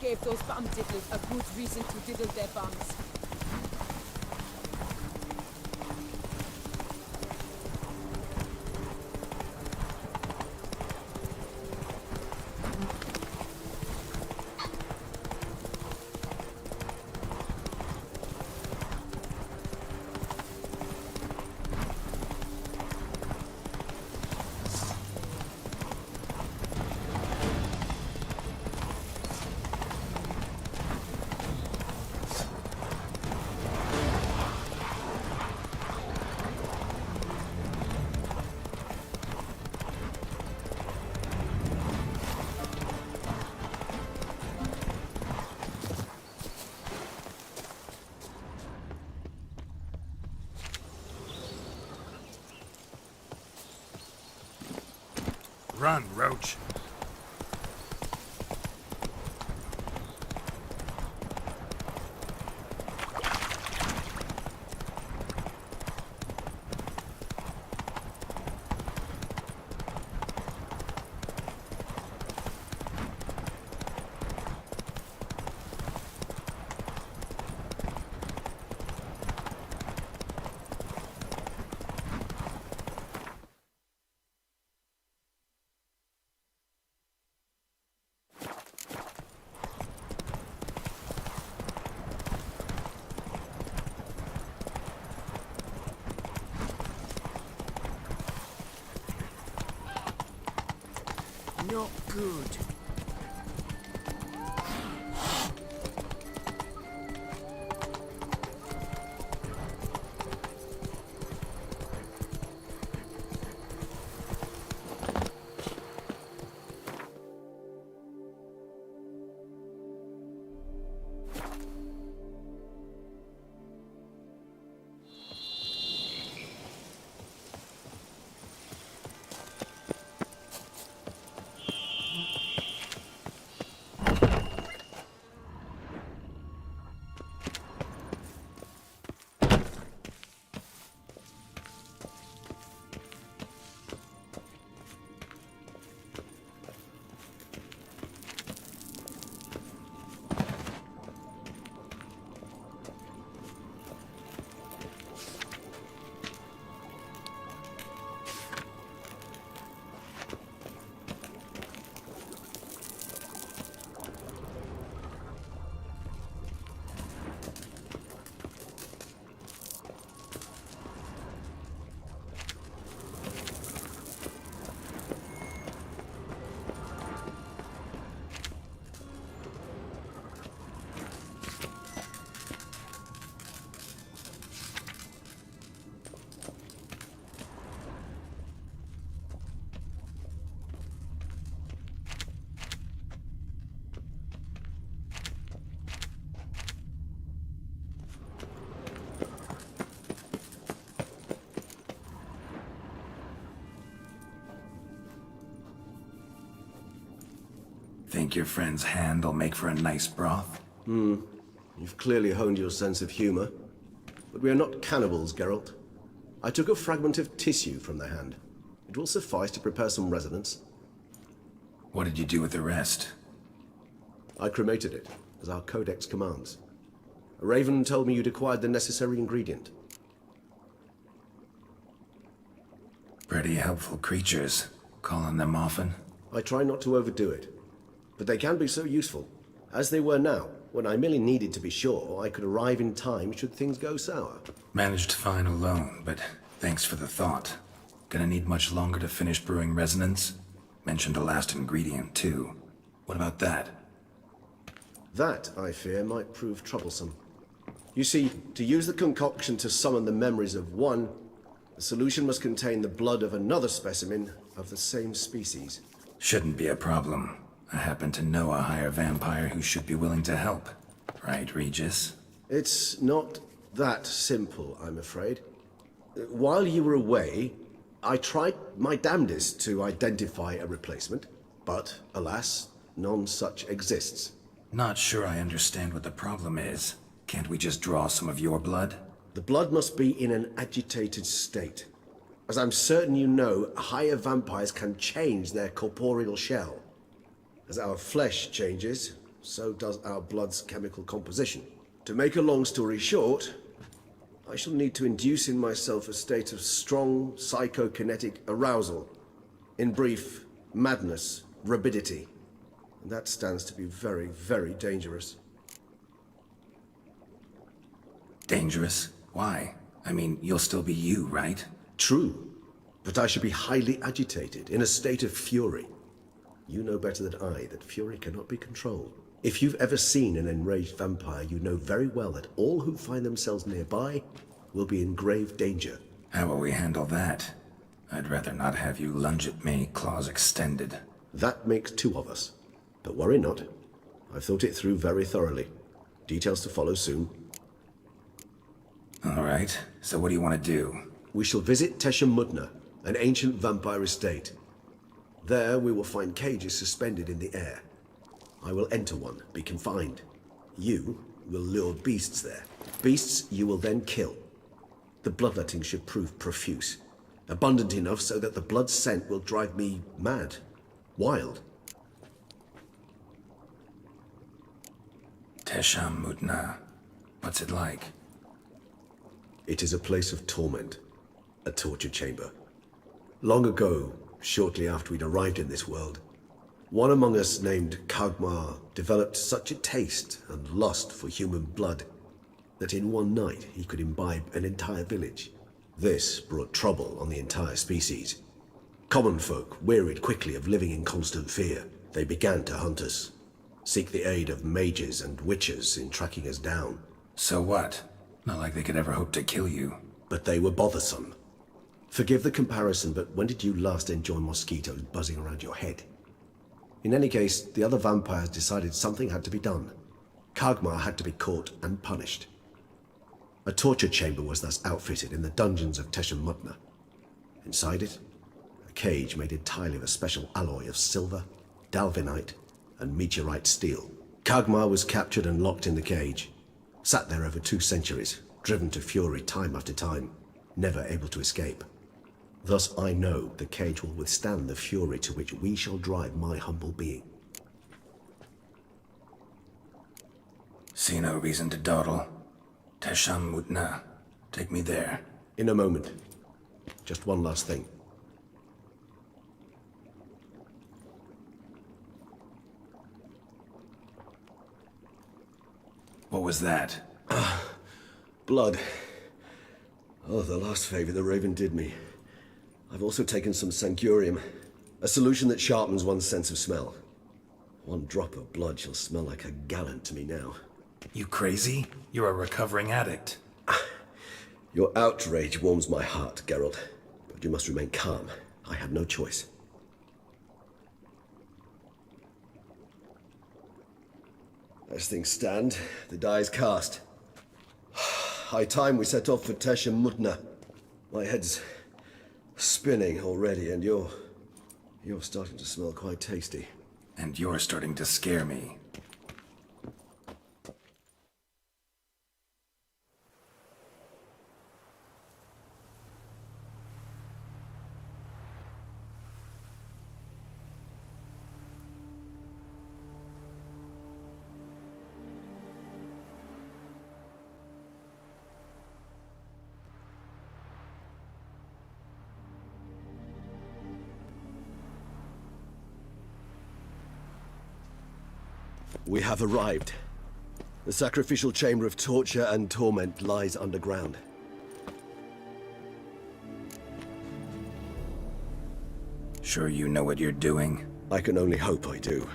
gave those bum diddlers a good reason to diddle their bums. Run, Roach. Not good. Think your friend's hand will make for a nice broth? You've clearly honed your sense of humor. But we are not cannibals, Geralt. I took a fragment of tissue from the hand. It will suffice to prepare some resonance. What did you do with the rest? I cremated it, as our codex commands. A raven told me you'd acquired the necessary ingredient. Pretty helpful creatures. Calling them often? I try not to overdo it. But they can be so useful, as they were now, when I merely needed to be sure I could arrive in time should things go sour. Managed fine alone, but thanks for the thought. Gonna need much longer to finish brewing resonance? Mentioned the last ingredient, too. What about that? That, I fear, might prove troublesome. You see, to use the concoction to summon the memories of one, the solution must contain the blood of another specimen of the same species. Shouldn't be a problem. I happen to know a higher vampire who should be willing to help. Right, Regis? It's not that simple, I'm afraid. While you were away, I tried my damnedest to identify a replacement, but alas, none such exists. Not sure I understand what the problem is. Can't we just draw some of your blood? The blood must be in an agitated state. As I'm certain you know, higher vampires can change their corporeal shell. As our flesh changes, so does our blood's chemical composition. To make a long story short, I shall need to induce in myself a state of strong psychokinetic arousal. In brief, madness, rabidity. And that stands to be very, very dangerous. Dangerous? Why? I mean, you'll still be you, right? True, but I should be highly agitated, in a state of fury. You know better than I that fury cannot be controlled. If you've ever seen an enraged vampire, you know very well that all who find themselves nearby will be in grave danger. How will we handle that? I'd rather not have you lunge at me, claws extended. That makes two of us. But worry not. I've thought it through very thoroughly. Details to follow soon. All right, so what do you want to do? We shall visit Tesha Mudna, an ancient vampire estate. There we will find cages suspended in the air. I will enter one, be confined. You will lure beasts there. Beasts you will then kill. The bloodletting should prove profuse. Abundant enough so that the blood scent will drive me mad. Wild. Tesha Mudna. What's it like? It is a place of torment. A torture chamber. Long ago, shortly after we'd arrived in this world, one among us named Kagmar developed such a taste and lust for human blood that in one night he could imbibe an entire village. This brought trouble on the entire species. Common folk wearied quickly of living in constant fear. They began to hunt us, seek the aid of mages and witches in tracking us down. So what? Not like they could ever hope to kill you. But they were bothersome. Forgive the comparison, but when did you last enjoy mosquitoes buzzing around your head? In any case, the other vampires decided something had to be done. Kagmar had to be caught and punished. A torture chamber was thus outfitted in the dungeons of Tesha Mudna. Inside it, a cage made entirely of a special alloy of silver, dalvinite, and meteorite steel. Kagmar was captured and locked in the cage. Sat there over 2 centuries, driven to fury time after time, never able to escape. Thus I know the cage will withstand the fury to which we shall drive my humble being. See no reason to dawdle. Tesha Mudna. Take me there. In a moment. Just one last thing. What was that? Blood. Oh, the last favor the Raven did me. I've also taken some Sancurium, a solution that sharpens one's sense of smell. One drop of blood shall smell like a gallon to me now. You crazy? You're a recovering addict. Your outrage warms my heart, Geralt. But you must remain calm. I have no choice. As things stand, the die is cast. High time we set off for Tesha Mudna. My head's spinning already, and you're starting to smell quite tasty. And you're starting to scare me. We have arrived. The sacrificial chamber of torture and torment lies underground. Sure you know what you're doing? I can only hope I do.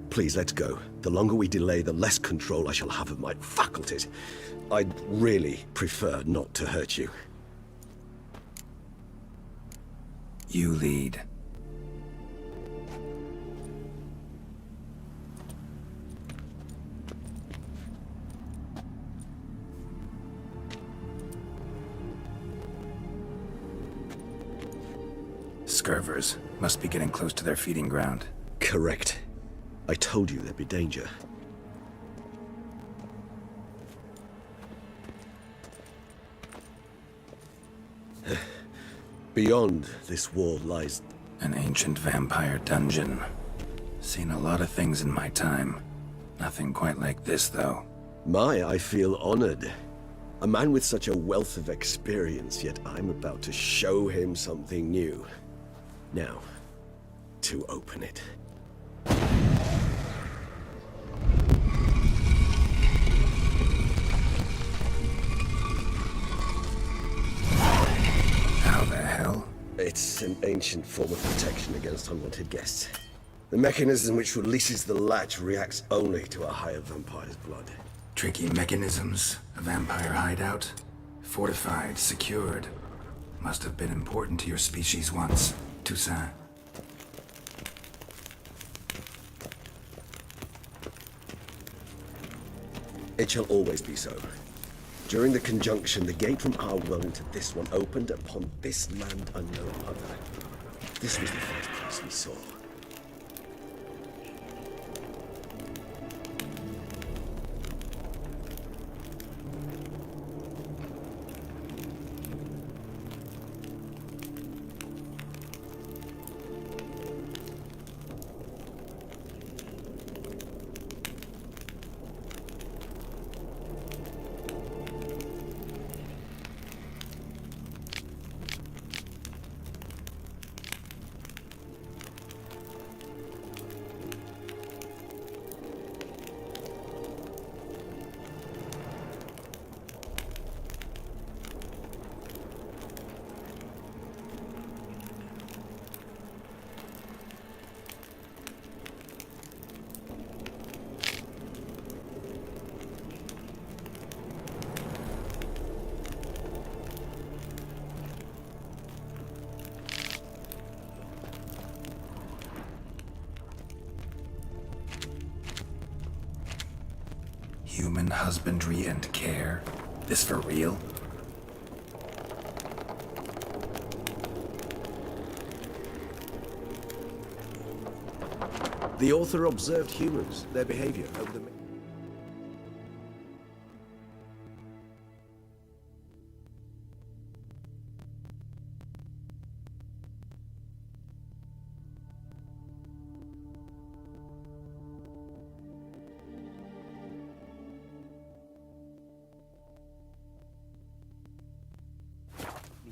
Please, let's go. The longer we delay, the less control I shall have of my faculties. I'd really prefer not to hurt you. You lead. Scurvers must be getting close to their feeding ground. Correct. I told you there'd be danger. Beyond this wall lies... An ancient vampire dungeon. Seen a lot of things in my time. Nothing quite like this, though. I feel honored. A man with such a wealth of experience, yet I'm about to show him something new. Now, to open it. How the hell? It's an ancient form of protection against unwanted guests. The mechanism which releases the latch reacts only to a higher vampire's blood. Tricky mechanisms, a vampire hideout. Fortified, secured. Must have been important to your species once, Toussaint. It shall always be so. During the conjunction, the gate from our world into this one opened upon this land unknown other. This was the first place we saw. Human husbandry and care? This for real? The author observed humans, their behavior over the...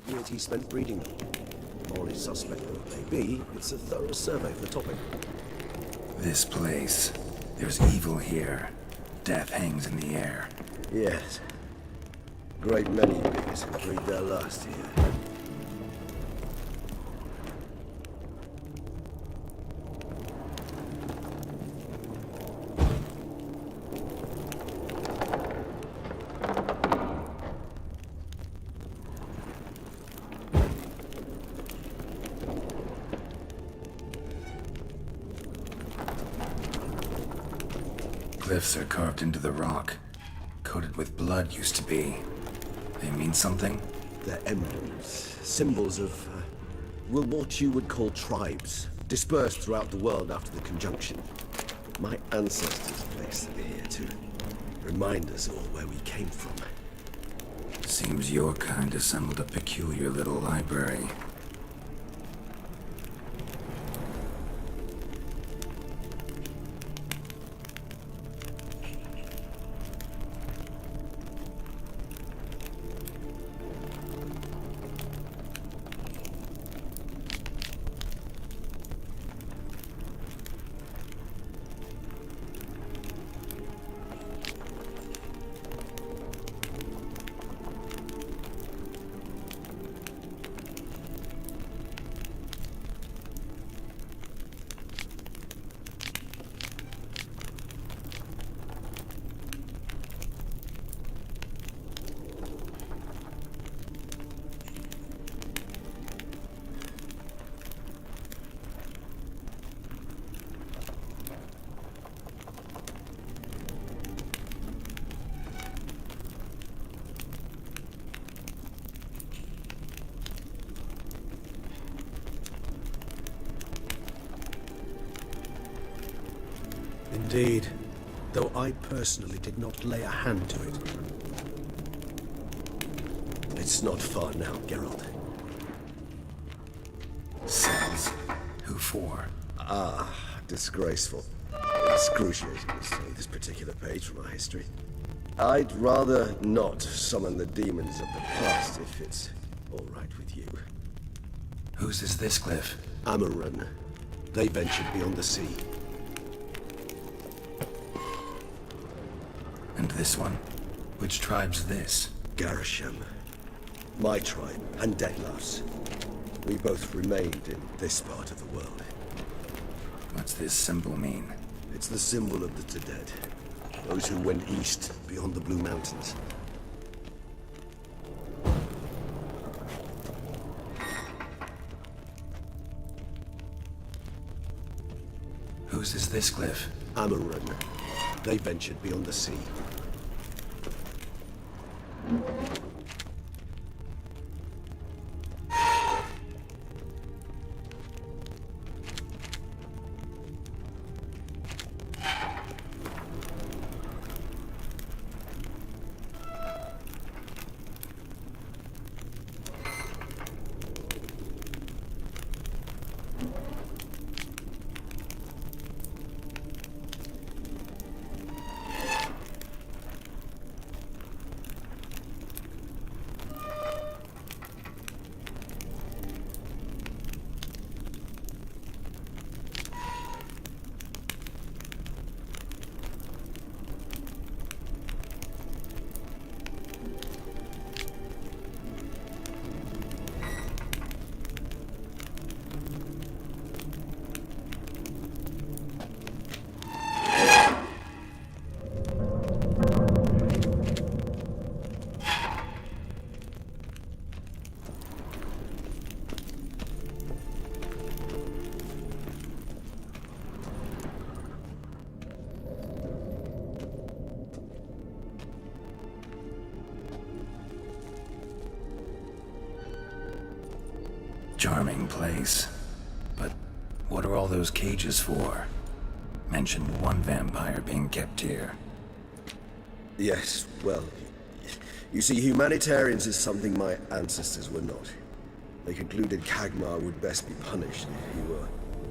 years he spent breeding them. Morally suspect though it may be, it's a thorough survey of the topic. This place. There's evil here. Death hangs in the air. Yes. Great many bears have breathed their last here. Glyphs are carved into the rock. Coated with blood used to be. They mean something? They're emblems, symbols of, what you would call tribes, dispersed throughout the world after the conjunction. My ancestors placed them here to remind us all where we came from. Seems your kind assembled a peculiar little library. Indeed, though I personally did not lay a hand to it. It's not far now, Geralt. Cells? Who for? Disgraceful. excruciating to say, this particular page from our history. I'd rather not summon the demons of the past if it's all right with you. Whose is this cliff? Amaran. They ventured beyond the sea. And this one? Which tribe's this? Garisham. My tribe, and Detlav's. We both remained in this part of the world. What's this symbol mean? It's the symbol of the Dead. Those who went east, beyond the Blue Mountains. Whose is this cliff? Amaran. They ventured beyond the sea. Charming place. But what are all those cages for? Mentioned one vampire being kept here. Yes, well, you see, humanitarians is something my ancestors were not. They concluded Kagmar would best be punished if he were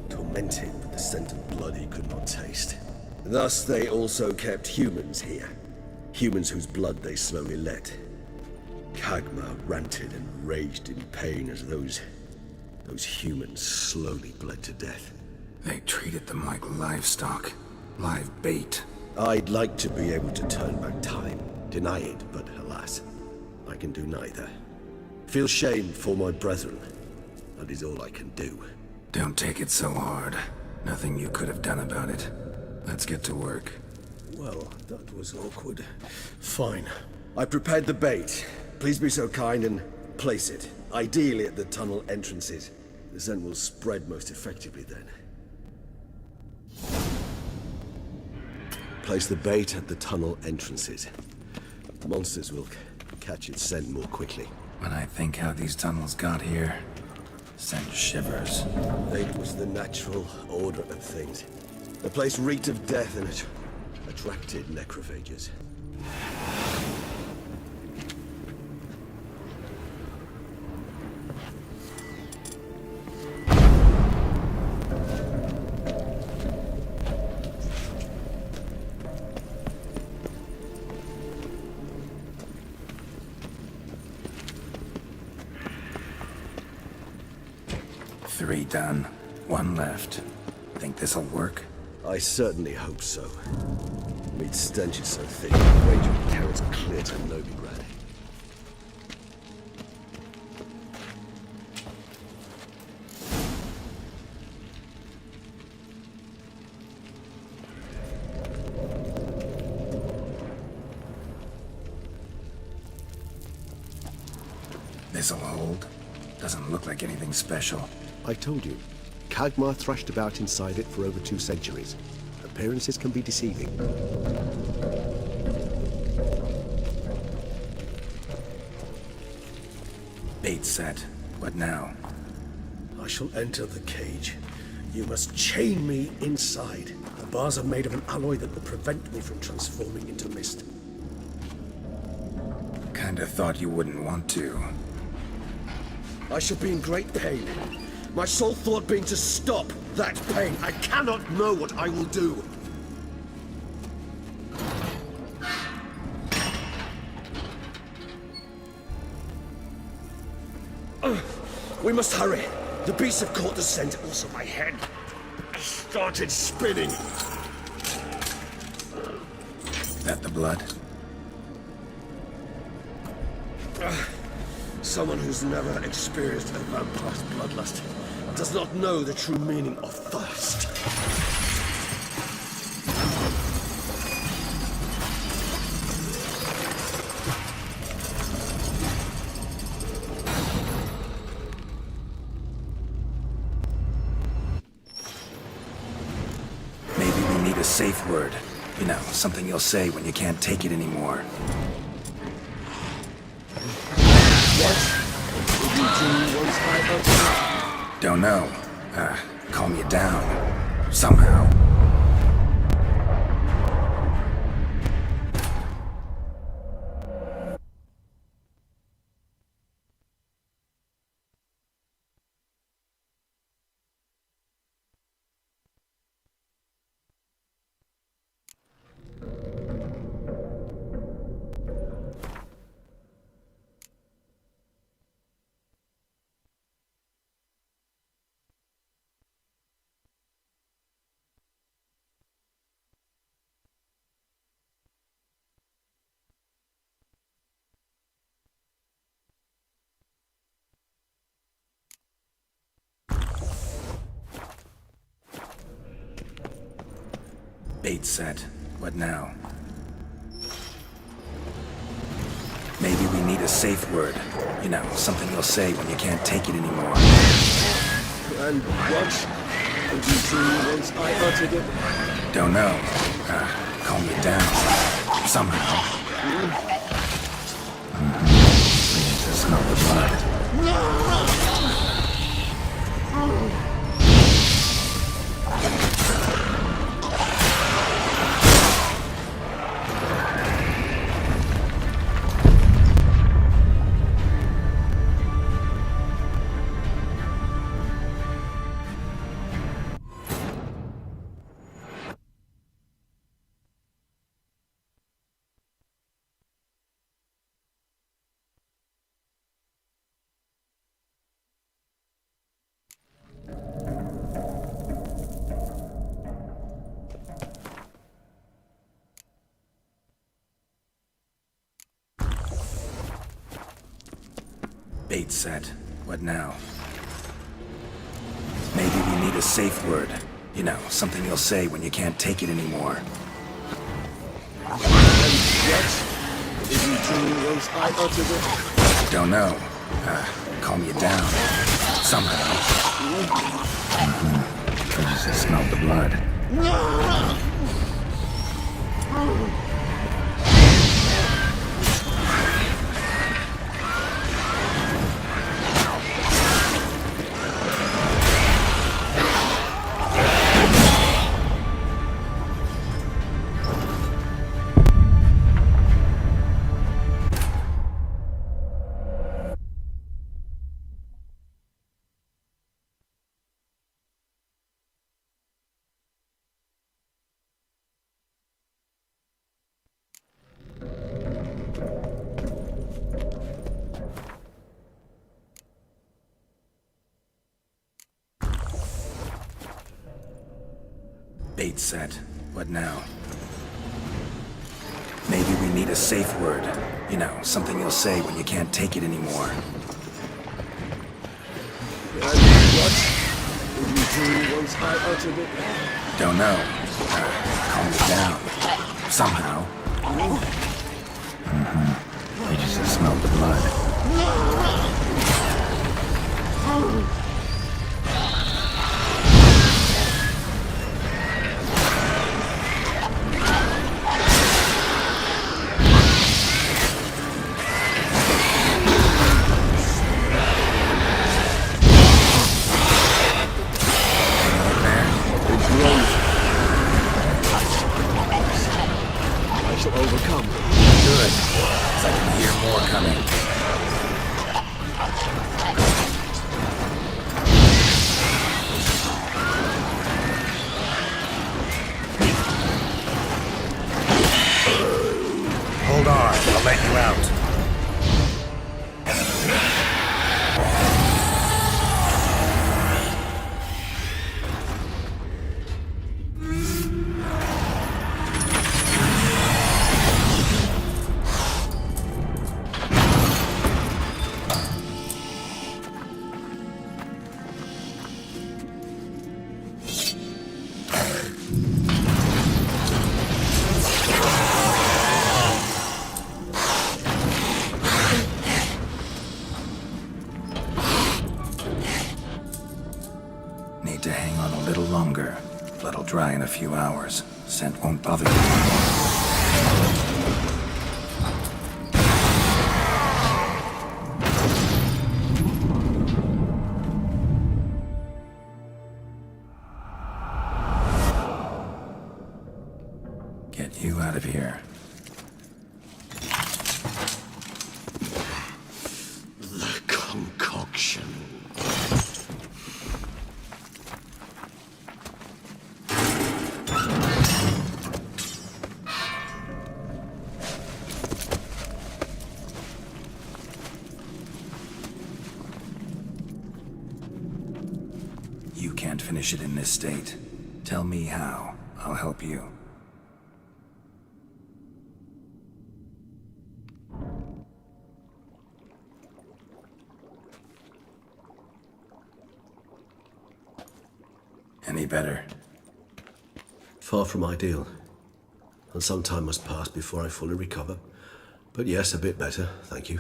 tormented with the scent of blood he could not taste. Thus, they also kept humans here. Humans whose blood they slowly let. Kagmar ranted and raged in pain as those humans slowly bled to death. They treated them like livestock. Live bait. I'd like to be able to turn back time, deny it, but alas, I can do neither. Feel shame for my brethren. That is all I can do. Don't take it so hard. Nothing you could have done about it. Let's get to work. Well, that was awkward. Fine. I prepared the bait. Please be so kind and place it. Ideally at the tunnel entrances. The scent will spread most effectively then. Place the bait at the tunnel entrances. Monsters will catch its scent more quickly. When I think how these tunnels got here, send shivers. It was the natural order of things. The place reeked of death and it attracted necrophages. Three done. One left. Think this'll work? I certainly hope so. Meat's stench is so thick, the rage of terror's clear to Novigrad. This'll hold. Doesn't look like anything special. I told you, Kagmar thrashed about inside it for over 2 centuries. Appearances can be deceiving. Bait set. What now? I shall enter the cage. You must chain me inside. The bars are made of an alloy that will prevent me from transforming into mist. Kinda thought you wouldn't want to. I shall be in great pain. My sole thought being to stop that pain. I cannot know what I will do. We must hurry. The beasts have caught the scent. Also, my head started spinning. That the blood? Someone who's never experienced a vampire's bloodlust does not know the true meaning of thirst. Maybe we need a safe word. You know, something you'll say when you can't take it anymore. What did you do once I uttered? Don't know. Calm you down. Somehow. Bait set. What now? Maybe we need a safe word. You know, something you'll say when you can't take it anymore. And what did you do once I uttered it? Don't know. Calm you down. Somehow. Please, that's not the blood. Bait set. What now? Maybe we need a safe word. You know, something you'll say when you can't take it anymore. And what did you do once I uttered it? Don't know. Calm you down. Somehow. I just smelled the blood. Bait set. What now? Maybe we need a safe word. You know, something you'll say when you can't take it anymore. And what did you do once I uttered it? Don't know. Calm you down. Somehow. I just smelled the blood. I shall overcome. Good. 'Cause I can hear more coming. to hang on a little longer. Blood'll dry in a few hours. Scent won't bother you. Get you out of here. The concoction. You can't finish it in this state. Tell me how. I'll help you. Any better? Far from ideal. And some time must pass before I fully recover. But yes, a bit better, thank you.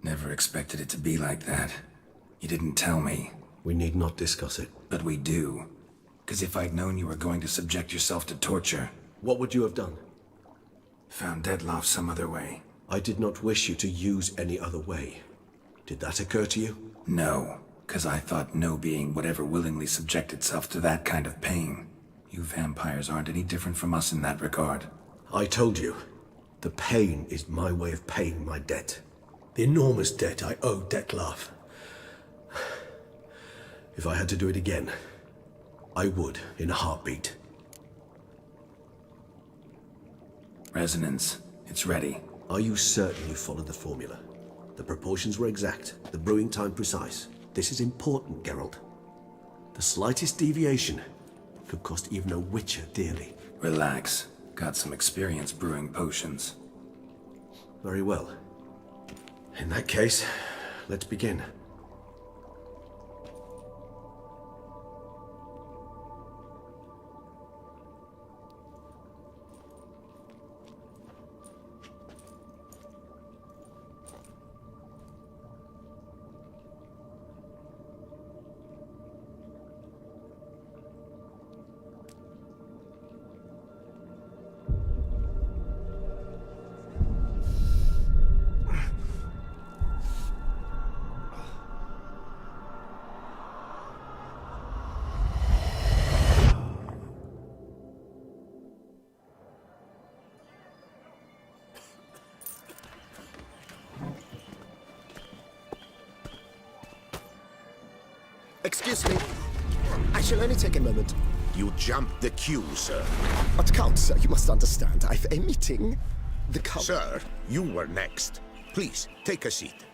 Never expected it to be like that. You didn't tell me. We need not discuss it. But we do. 'Cause if I'd known you were going to subject yourself to torture... What would you have done? Found Deadloff some other way. I did not wish you to use any other way. Did that occur to you? No, 'cause I thought no being would ever willingly subject itself to that kind of pain. You vampires aren't any different from us in that regard. I told you, the pain is my way of paying my debt. The enormous debt I owe Dettlaff. If I had to do it again, I would in a heartbeat. Resonance. It's ready. Are you certain you followed the formula? The proportions were exact, the brewing time precise. This is important, Geralt. The slightest deviation could cost even a witcher dearly. Relax. Got some experience brewing potions. Very well. In that case, let's begin. Excuse me. I shall only take a moment. You jumped the queue, sir. But Count, sir, you must understand. I've a meeting. The Count... Sir, you were next. Please, take a seat.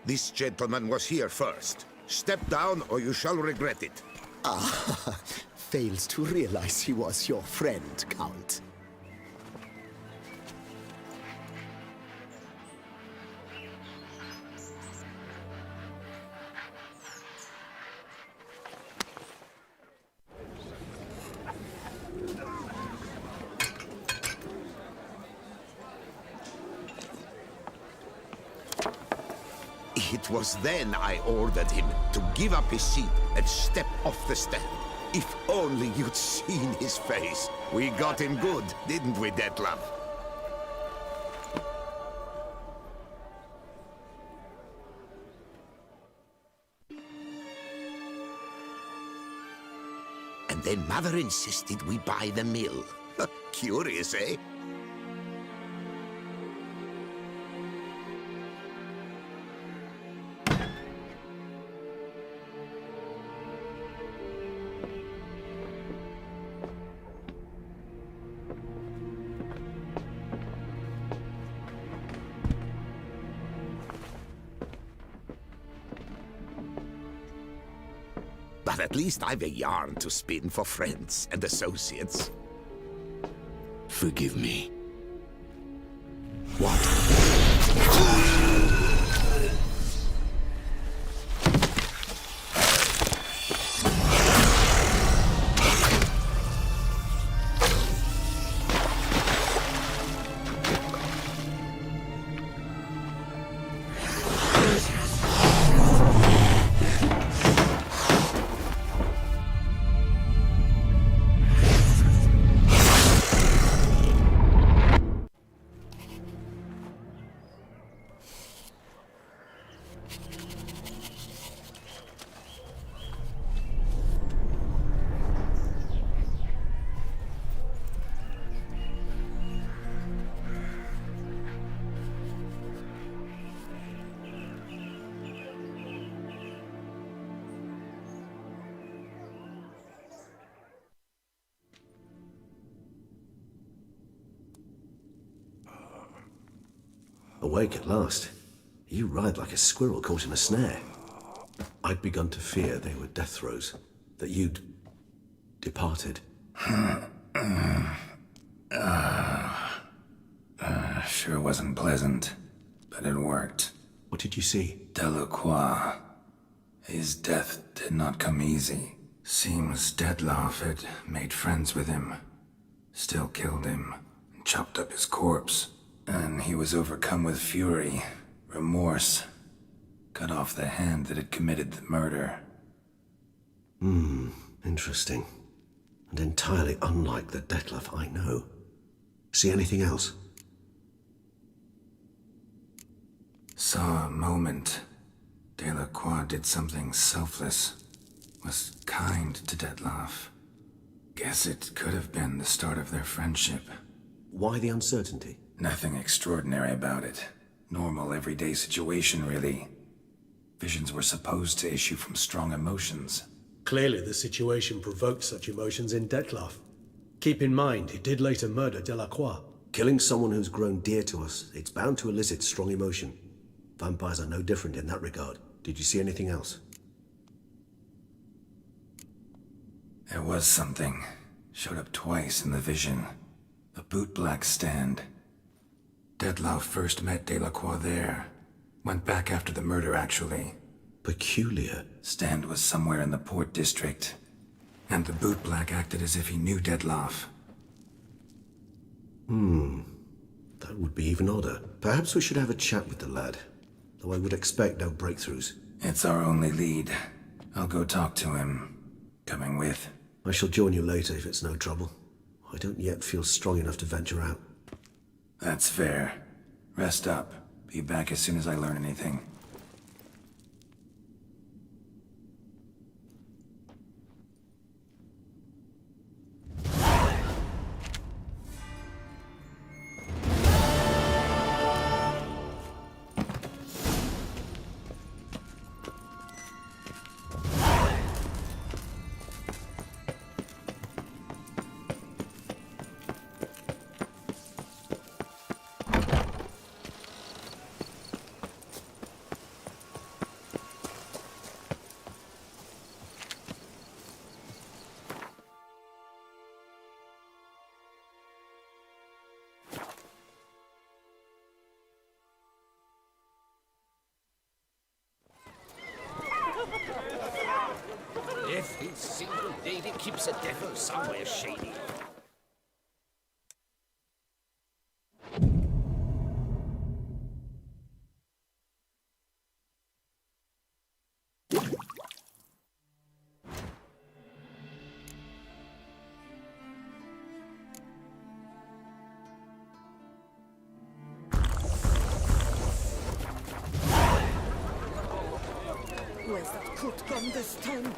This gentleman was here first. Step down or you shall regret it. Ah, fails to realize he was your friend, Count. It was then I ordered him to give up his seat and step off the stand. If only you'd seen his face. We got him good, didn't we, Detlef? And then Mother insisted we buy the mill. Curious, eh? But at least I've a yarn to spin for friends and associates. Forgive me. What? Awake at last. You ride like a squirrel caught in a snare. I'd begun to fear they were death throes, that you'd departed. Sure wasn't pleasant, but it worked. What did you see? Delacroix. His death did not come easy. Seems Detlaff had made friends with him. Still killed him, and chopped up his corpse. And he was overcome with fury, remorse. Cut off the hand that had committed the murder. Interesting. And entirely unlike the Detlaff I know. See anything else? Saw a moment. Delacroix did something selfless. Was kind to Detlaff. Guess it could have been the start of their friendship. Why the uncertainty? Nothing extraordinary about it. Normal, everyday situation, really. Visions were supposed to issue from strong emotions. Clearly, the situation provoked such emotions in Detlaff. Keep in mind, he did later murder Delacroix. Killing someone who's grown dear to us, it's bound to elicit strong emotion. Vampires are no different in that regard. Did you see anything else? There was something. Showed up twice in the vision. A bootblack stand. Detlaff first met Delacroix there. Went back after the murder, actually. Peculiar. Stand was somewhere in the Port District. And the bootblack acted as if he knew Detlaff. That would be even odder. Perhaps we should have a chat with the lad. Though I would expect no breakthroughs. It's our only lead. I'll go talk to him. Coming with. I shall join you later if it's no trouble. I don't yet feel strong enough to venture out. That's fair. Rest up. Be back as soon as I learn anything. Every single lady keeps a devil somewhere shady. Where's that coot gone this time?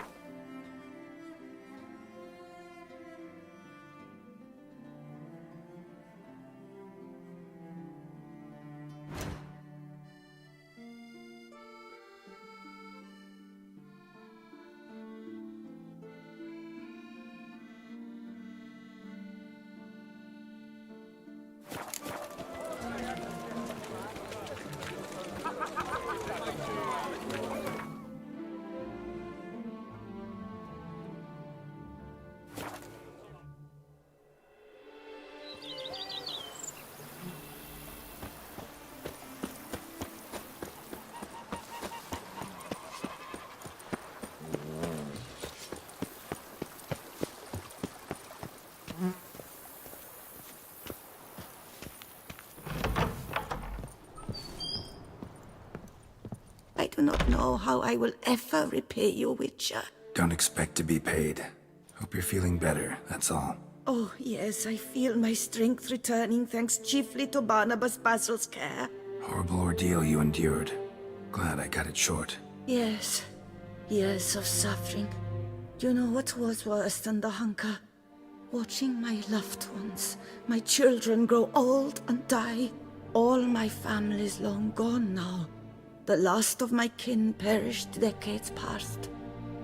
I do not know how I will ever repay you, Witcher. Don't expect to be paid. Hope you're feeling better, that's all. Oh, yes, I feel my strength returning thanks chiefly to Barnabas Basil's care. Horrible ordeal you endured. Glad I cut it short. Yes, years of suffering. Do you know what was worse than the hunger? Watching my loved ones, my children grow old and die. All my family's long gone now. The last of my kin perished decades past.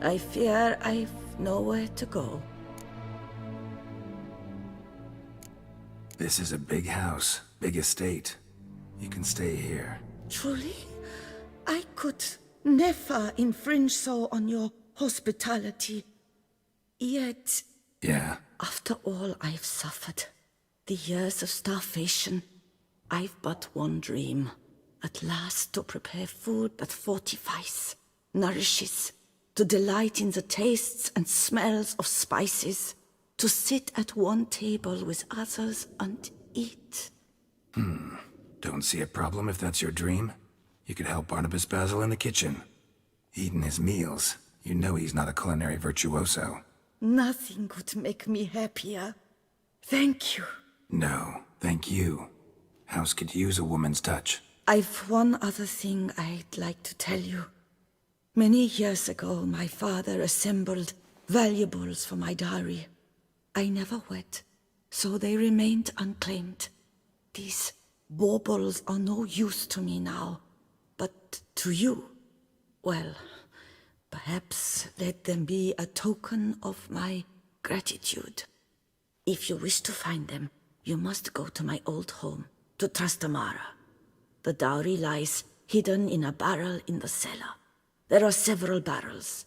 I fear I've nowhere to go. This is a big house, big estate. You can stay here. Truly? I could never infringe so on your hospitality. Yet, Yeah? after all I've suffered, the years of starvation, I've but one dream. At last to prepare food that fortifies, nourishes, to delight in the tastes and smells of spices, to sit at one table with others and eat. Don't see a problem if that's your dream. You could help Barnabas Basil in the kitchen. Eating his meals. You know he's not a culinary virtuoso. Nothing could make me happier. Thank you. No, thank you. House could use a woman's touch. I've one other thing I'd like to tell you. Many years ago, my father assembled valuables for my dowry. I never wed, so they remained unclaimed. These baubles are no use to me now, but to you, well, perhaps let them be a token of my gratitude. If you wish to find them, you must go to my old home, to Trastamara. The dowry lies hidden in a barrel in the cellar. There are several barrels.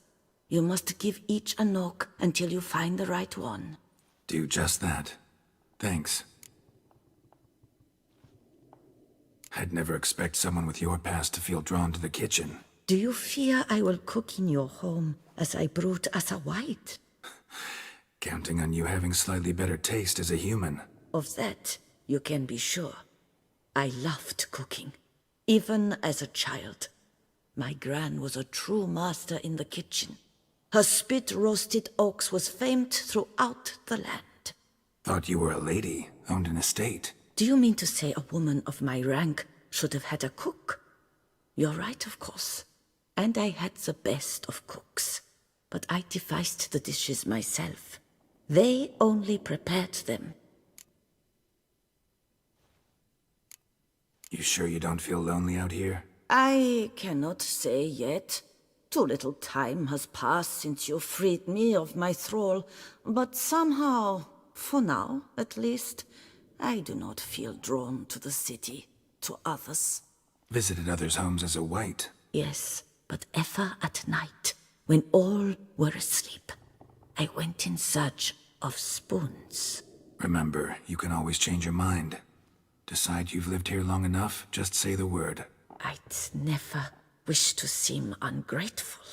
You must give each a knock until you find the right one. Do just that. Thanks. I'd never expect someone with your past to feel drawn to the kitchen. Do you fear I will cook in your home as I brewed as a white? Counting on you having slightly better taste as a human. Of that, you can be sure. I loved cooking, even as a child. My gran was a true master in the kitchen. Her spit-roasted oaks was famed throughout the land. Thought you were a lady, owned an estate. Do you mean to say a woman of my rank should have had a cook? You're right, of course. And I had the best of cooks. But I devised the dishes myself. They only prepared them. You sure you don't feel lonely out here? I cannot say yet. Too little time has passed since you freed me of my thrall, but somehow, for now at least, I do not feel drawn to the city, to others. Visited others' homes as a white. Yes, but ever at night, when all were asleep, I went in search of spoons. Remember, you can always change your mind. Decide you've lived here long enough, just say the word. I'd never wish to seem ungrateful.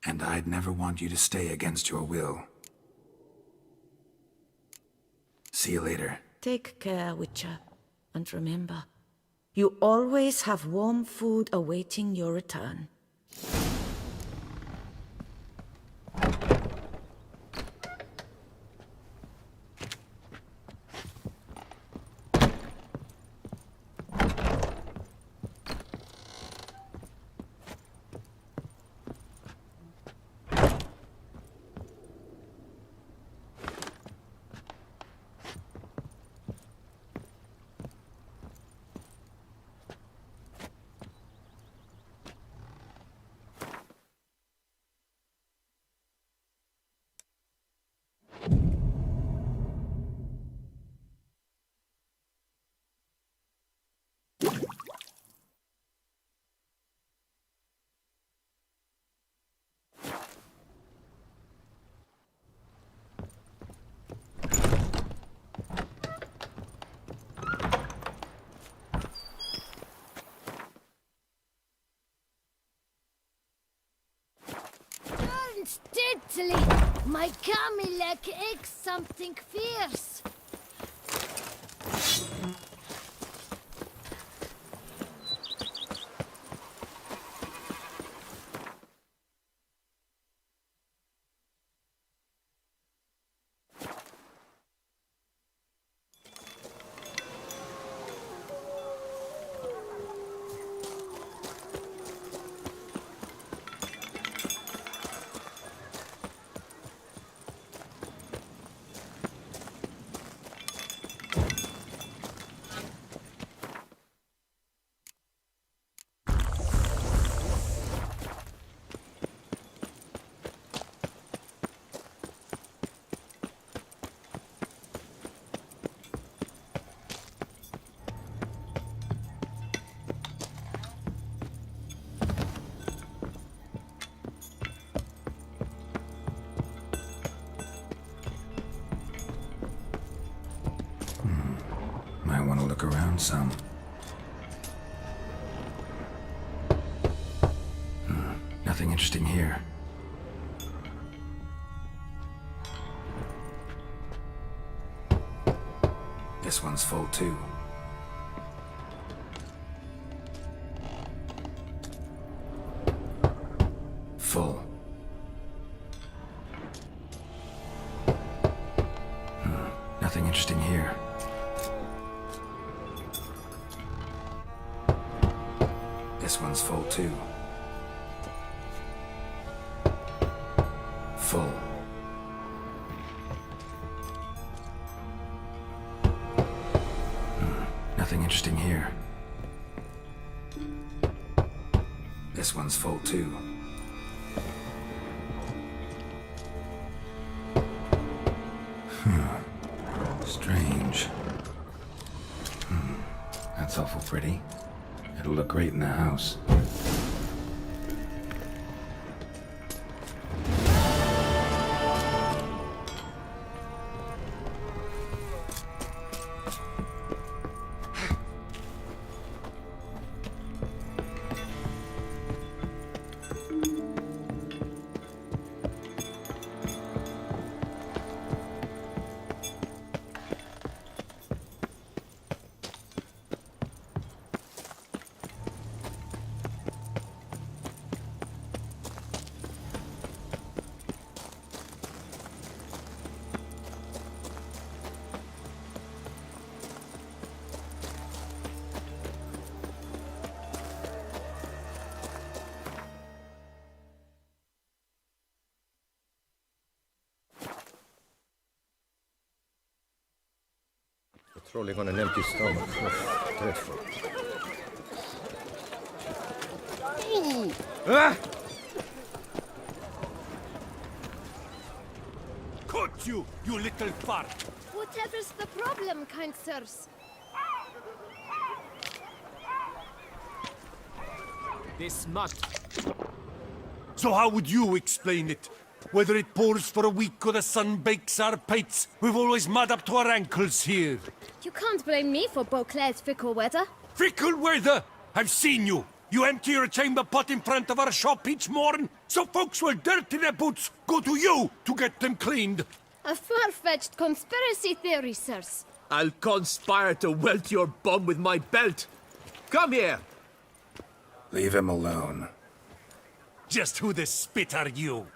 And I'd never want you to stay against your will. See you later. Take care, Witcher. And remember, you always have warm food awaiting your return. Steadily, my Camilek aches something fierce. found some. Nothing interesting here. This one's full too. Full. Nothing interesting here. This one's full too. Full. Nothing interesting here. This one's full too. Strange. That's awful pretty. It'll look great in the house. Patrolling on an empty stomach. Dreadful. Caught you, you little fart! Whatever's the problem, kind sirs? This mud. So how would you explain it? Whether it pours for a week or the sun bakes our pates, we've always mud up to our ankles here. You can't blame me for Beauclair's fickle weather. Fickle weather! I've seen you. You empty your chamber pot in front of our shop each morn, so folks will dirty their boots go to you to get them cleaned. A far-fetched conspiracy theory, sirs. I'll conspire to welt your bum with my belt. Come here. Leave him alone. Just who the spit are you?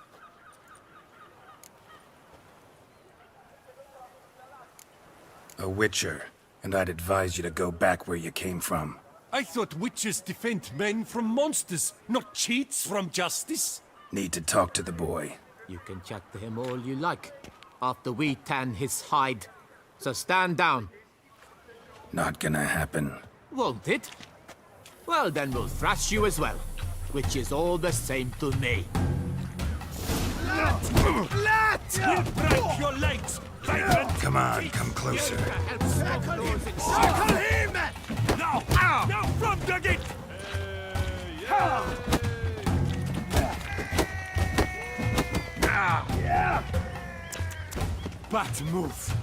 A witcher, and I'd advise you to go back where you came from. I thought witches defend men from monsters, not cheats from justice. Need to talk to the boy. You can chat to him all you like, after we tan his hide. So stand down. Not gonna happen. Won't it? Well, then we'll thrash you as well, which is all the same to me. We'll break your legs! Come on, come closer. Circle him! Now! Now from the gate! Bad move.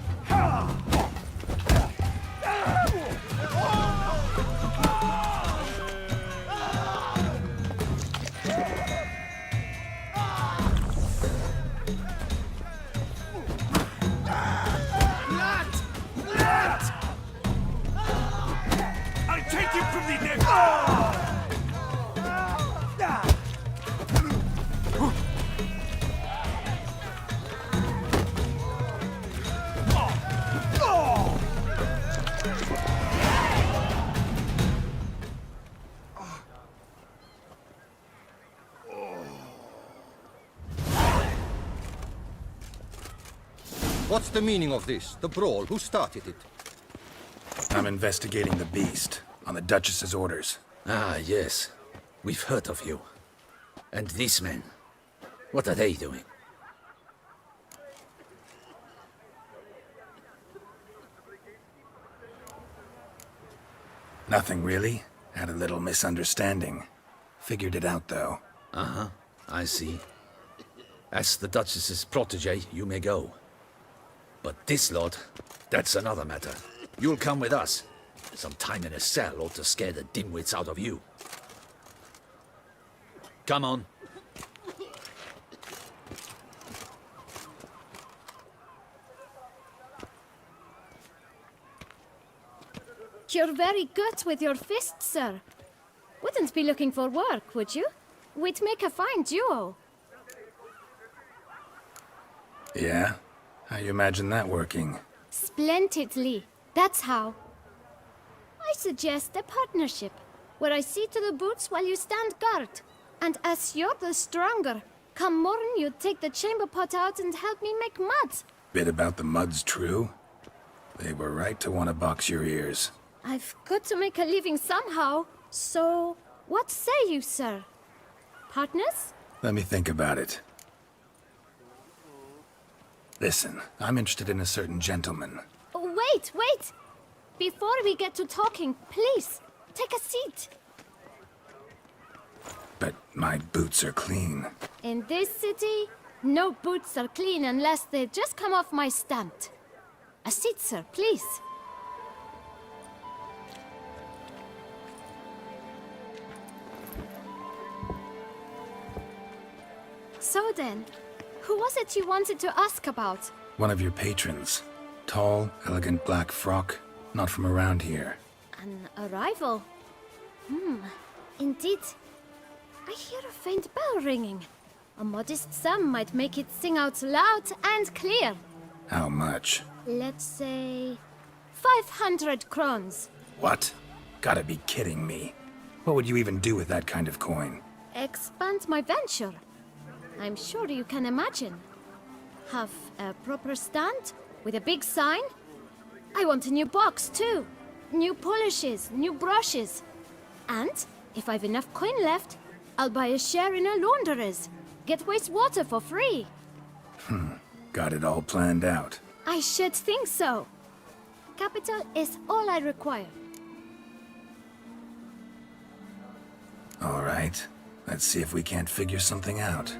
I'll take him from the neck! What's the meaning of this? The brawl? Who started it? I'm investigating the beast, on the Duchess's orders. Ah, yes. We've heard of you. And these men, what are they doing? Nothing really. Had a little misunderstanding. Figured it out, though. Uh-huh, I see. As the Duchess's protege, you may go. But this lot, that's another matter. You'll come with us. Some time in a cell ought to scare the dimwits out of you. Come on. You're very good with your fists, sir. Wouldn't be looking for work, would you? We'd make a fine duo. Yeah? How you imagine that working? Splendidly. That's how. I suggest a partnership, where I see to the boots while you stand guard. And as you're the stronger, come morn you take the chamber pot out and help me make mud. Bit about the mud's true? They were right to want to box your ears. I've got to make a living somehow, so what say you, sir? Partners? Let me think about it. Listen, I'm interested in a certain gentleman. Wait, wait! Before we get to talking, please, take a seat. But my boots are clean. In this city, no boots are clean unless they just come off my stand. A seat, sir, please. So then, who was it you wanted to ask about? One of your patrons. Tall, elegant black frock. Not from around here. An arrival? Indeed. I hear a faint bell ringing. A modest sum might make it sing out loud and clear. How much? Let's say 500 crowns. What? Gotta be kidding me. What would you even do with that kind of coin? Expand my venture. I'm sure you can imagine. Have a proper stand with a big sign. I want a new box too. New polishes, new brushes. And if I've enough coin left, I'll buy a share in a launderer's. Get wastewater for free. Got it all planned out. I should think so. Capital is all I require. All right. Let's see if we can't figure something out.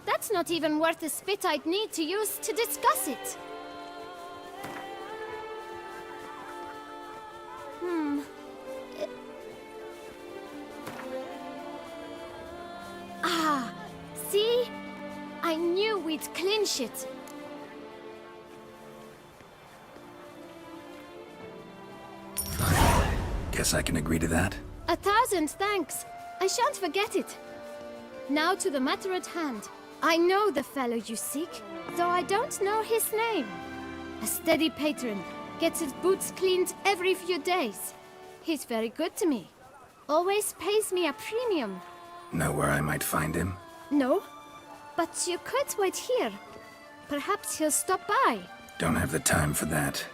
That's not even worth the spit I'd need to use to discuss it. See? I knew we'd clinch it. Fine. Guess I can agree to that. 1,000 thanks. I shan't forget it. Now to the matter at hand. I know the fellow you seek, though I don't know his name. A steady patron, gets his boots cleaned every few days. He's very good to me. Always pays me a premium. Know where I might find him? No, but you could wait here. Perhaps he'll stop by. Don't have the time for that.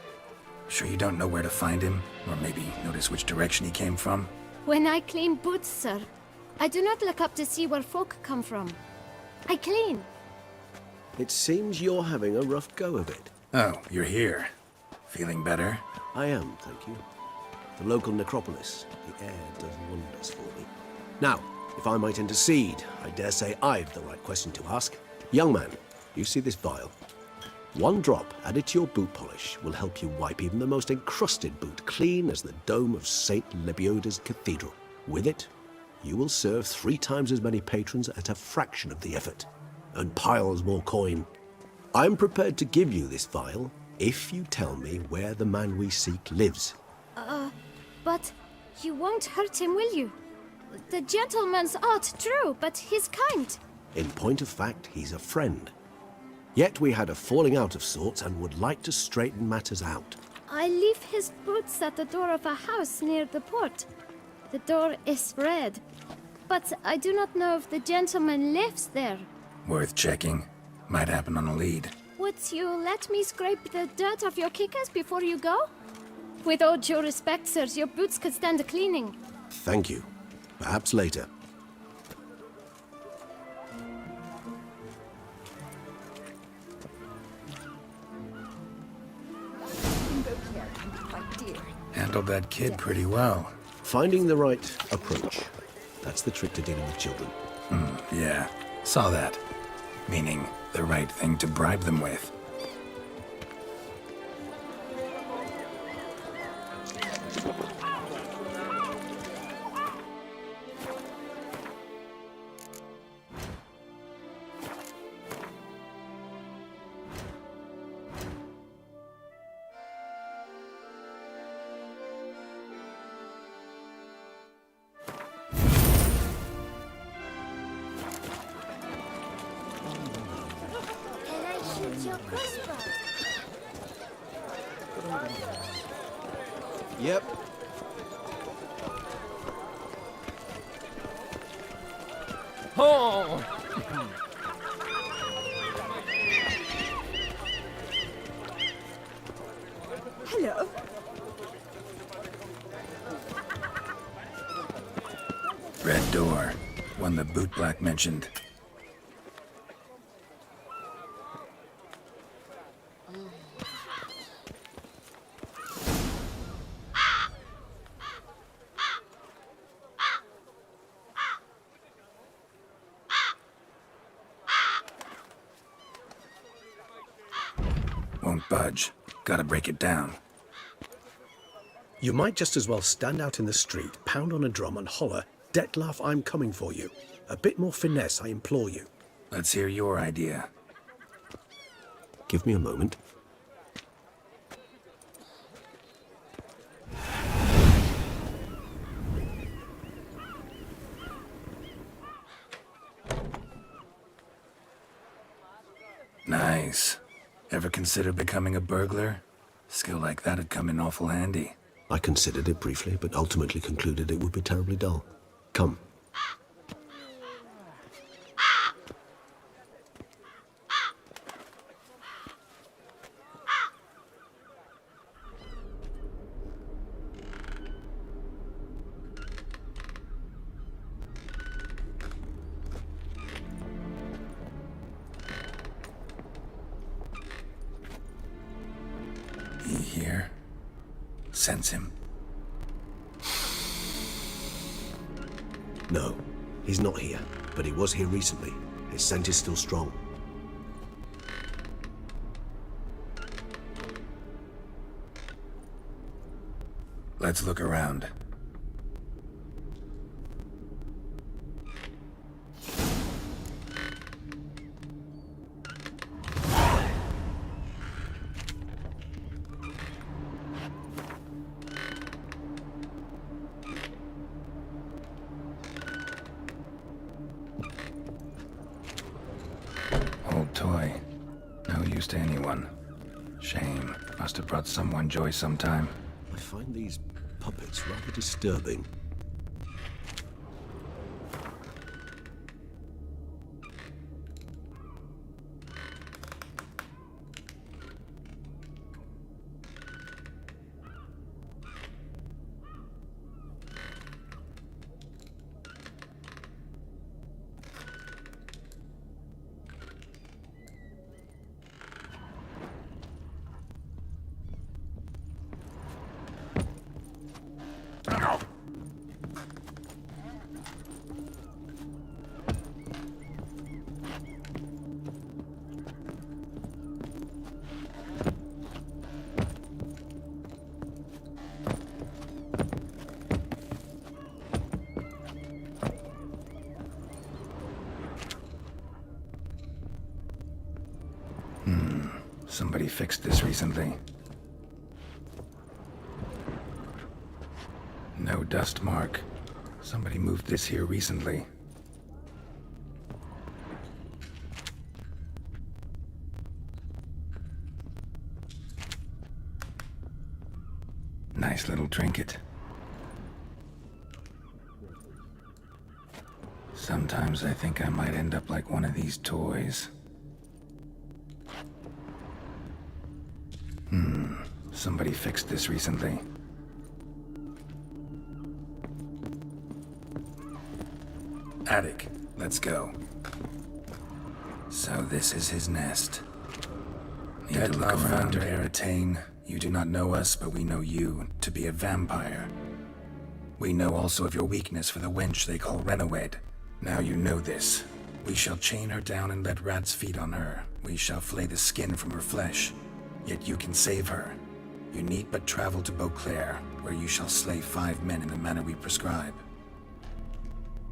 Sure you don't know where to find him? Or maybe notice which direction he came from? When I clean boots, sir, I do not look up to see where folk come from. I clean. It seems you're having a rough go of it. Oh, you're here. Feeling better? I am, thank you. The local necropolis. The air does wonders for me. Now, if I might intercede, I dare say I've the right question to ask. Young man, you see this vial? One drop added to your boot polish will help you wipe even the most encrusted boot clean as the dome of St. Lebioda's Cathedral. With it, you will serve 3 times as many patrons at a fraction of the effort, and piles more coin. I'm prepared to give you this vial if you tell me where the man we seek lives. But you won't hurt him, will you? The gentleman's odd, true, but he's kind. In point of fact, he's a friend. Yet we had a falling out of sorts and would like to straighten matters out. I leave his boots at the door of a house near the port. The door is red, but I do not know if the gentleman lives there. Worth checking. Might happen on a lead. Would you let me scrape the dirt off your kickers before you go? With all due respect, sirs, your boots could stand a cleaning. Thank you. Perhaps later. Handled that kid pretty well. Finding the right approach. That's the trick to dealing with children. Yeah, saw that. Meaning, the right thing to bribe them with. Can I shoot your crossbow? Yep. Oh! Hello. Red door. One the bootblack mentioned. Won't budge. Gotta break it down. You might just as well stand out in the street, pound on a drum and holler, "Detlef, I'm coming for you." A bit more finesse, I implore you. Let's hear your idea. Give me a moment. Nice. Ever consider becoming a burglar? Skill like that'd come in awful handy. I considered it briefly, but ultimately concluded it would be terribly dull. Come. He here? Sense him? No, he's not here, but he was here recently. His scent is still strong. Let's look around. Old toy. No use to anyone. Shame. Must have brought someone joy sometime. I find these puppets rather disturbing. Somebody fixed this recently. No dust mark. Somebody moved this here recently. Nice little trinket. Sometimes I think I might end up like one of these toys. Somebody fixed this recently. Attic, let's go. So this is his nest. Need to look around to Eritane. You do not know us, but we know you to be a vampire. We know also of your weakness for the wench they call Renowed. Now you know this. We shall chain her down and let rats feed on her. We shall flay the skin from her flesh. Yet you can save her. You need but travel to Beauclair, where you shall slay 5 men in the manner we prescribe.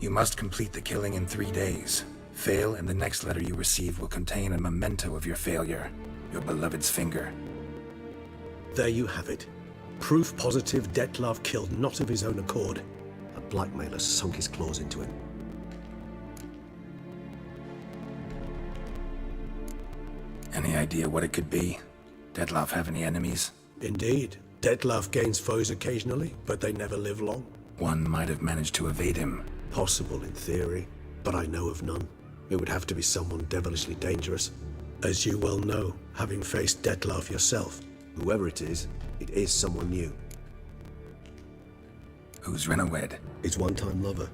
You must complete the killing in 3 days. Fail, and the next letter you receive will contain a memento of your failure. Your beloved's finger. There you have it. Proof positive Dettlaff killed not of his own accord. A blackmailer sunk his claws into him. Any idea what it could be? Dettlaff have any enemies? Indeed. Dettlaff gains foes occasionally, but they never live long. One might have managed to evade him. Possible in theory, but I know of none. It would have to be someone devilishly dangerous. As you well know, having faced Dettlaff yourself. Whoever it is someone new. Who's Renawed? His one-time lover.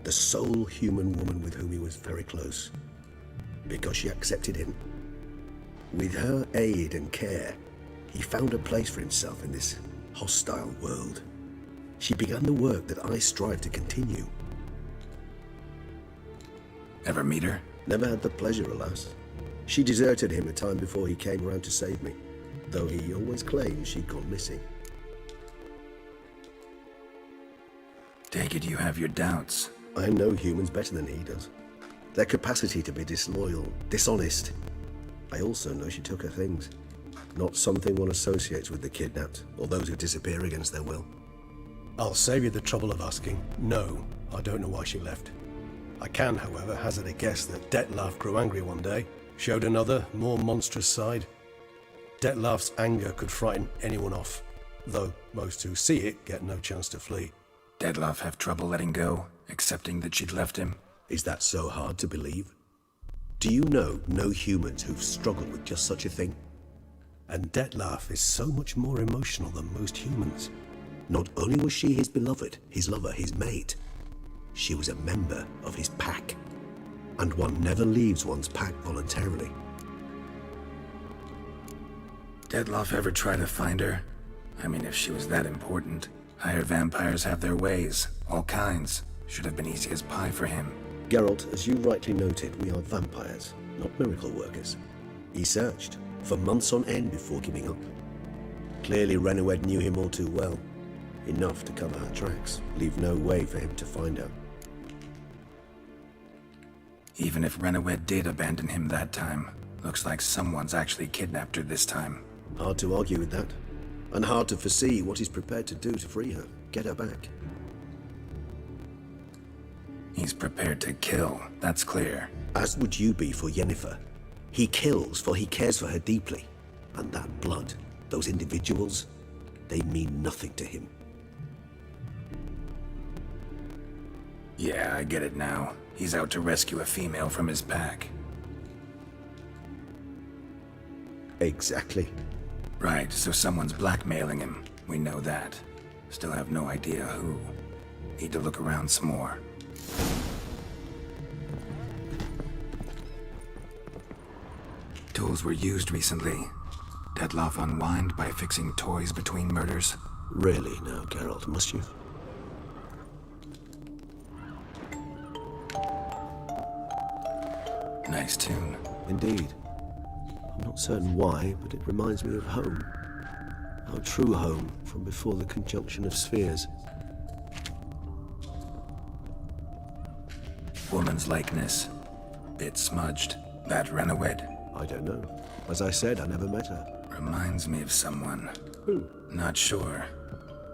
The sole human woman with whom he was very close. Because she accepted him. With her aid and care, he found a place for himself in this hostile world. She began the work that I strive to continue. Ever meet her? Never had the pleasure, alas. She deserted him a time before he came around to save me, though he always claimed she'd gone missing. Take it you have your doubts. I know humans better than he does. Their capacity to be disloyal, dishonest. I also know she took her things. Not something one associates with the kidnapped, or those who disappear against their will. I'll save you the trouble of asking. No, I don't know why she left. I can, however, hazard a guess that Dettlaff grew angry one day, showed another, more monstrous side. Dettlaff's anger could frighten anyone off, though most who see it get no chance to flee. Dettlaff have trouble letting go, accepting that she'd left him? Is that so hard to believe? Do you know no humans who've struggled with just such a thing? And Dettlaff is so much more emotional than most humans. Not only was she his beloved, his lover, his mate, she was a member of his pack. And one never leaves one's pack voluntarily. Dettlaff ever try to find her? I mean, if she was that important. Higher vampires have their ways, all kinds. Should have been easy as pie for him. Geralt, as you rightly noted, we are vampires, not miracle workers. He searched for months on end before giving up. Clearly Renawed knew him all too well. Enough to cover her tracks, leave no way for him to find her. Even if Renawed did abandon him that time, looks like someone's actually kidnapped her this time. Hard to argue with that. And hard to foresee what he's prepared to do to free her, get her back. He's prepared to kill, that's clear. As would you be for Yennefer. He kills for he cares for her deeply. And that blood, those individuals, they mean nothing to him. Yeah, I get it now. He's out to rescue a female from his pack. Exactly. Right, so someone's blackmailing him. We know that. Still have no idea who. Need to look around some more. Tools were used recently. Dettlaff unwind by fixing toys between murders. Really now, Geralt, must you? Nice tune. Indeed. I'm not certain why, but it reminds me of home. Our true home from before the conjunction of spheres. Woman's likeness. Bit smudged. That Renawed. I don't know. As I said, I never met her. Reminds me of someone. Who? Not sure.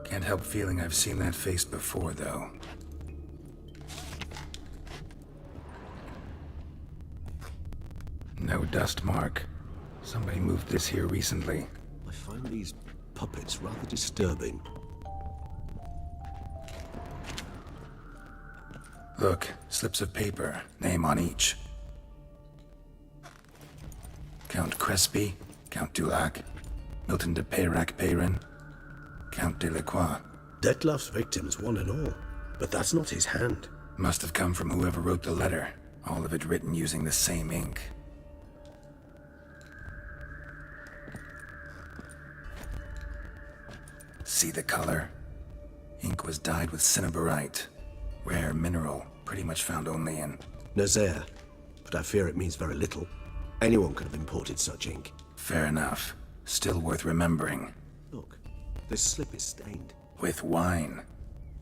Can't help feeling I've seen that face before, though. No dust mark. Somebody moved this here recently. I find these puppets rather disturbing. Look, slips of paper, name on each. Count Crespi, Count Dulac, Milton de Peyrac-Peyrin, Count Delacroix. Dettlaff's victims, one and all. But that's not his hand. Must have come from whoever wrote the letter. All of it written using the same ink. See the color? Ink was dyed with cinnabarite. Rare mineral, pretty much found only in... Nazaire, but I fear it means very little. Anyone could have imported such ink. Fair enough. Still worth remembering. Look, this slip is stained. With wine.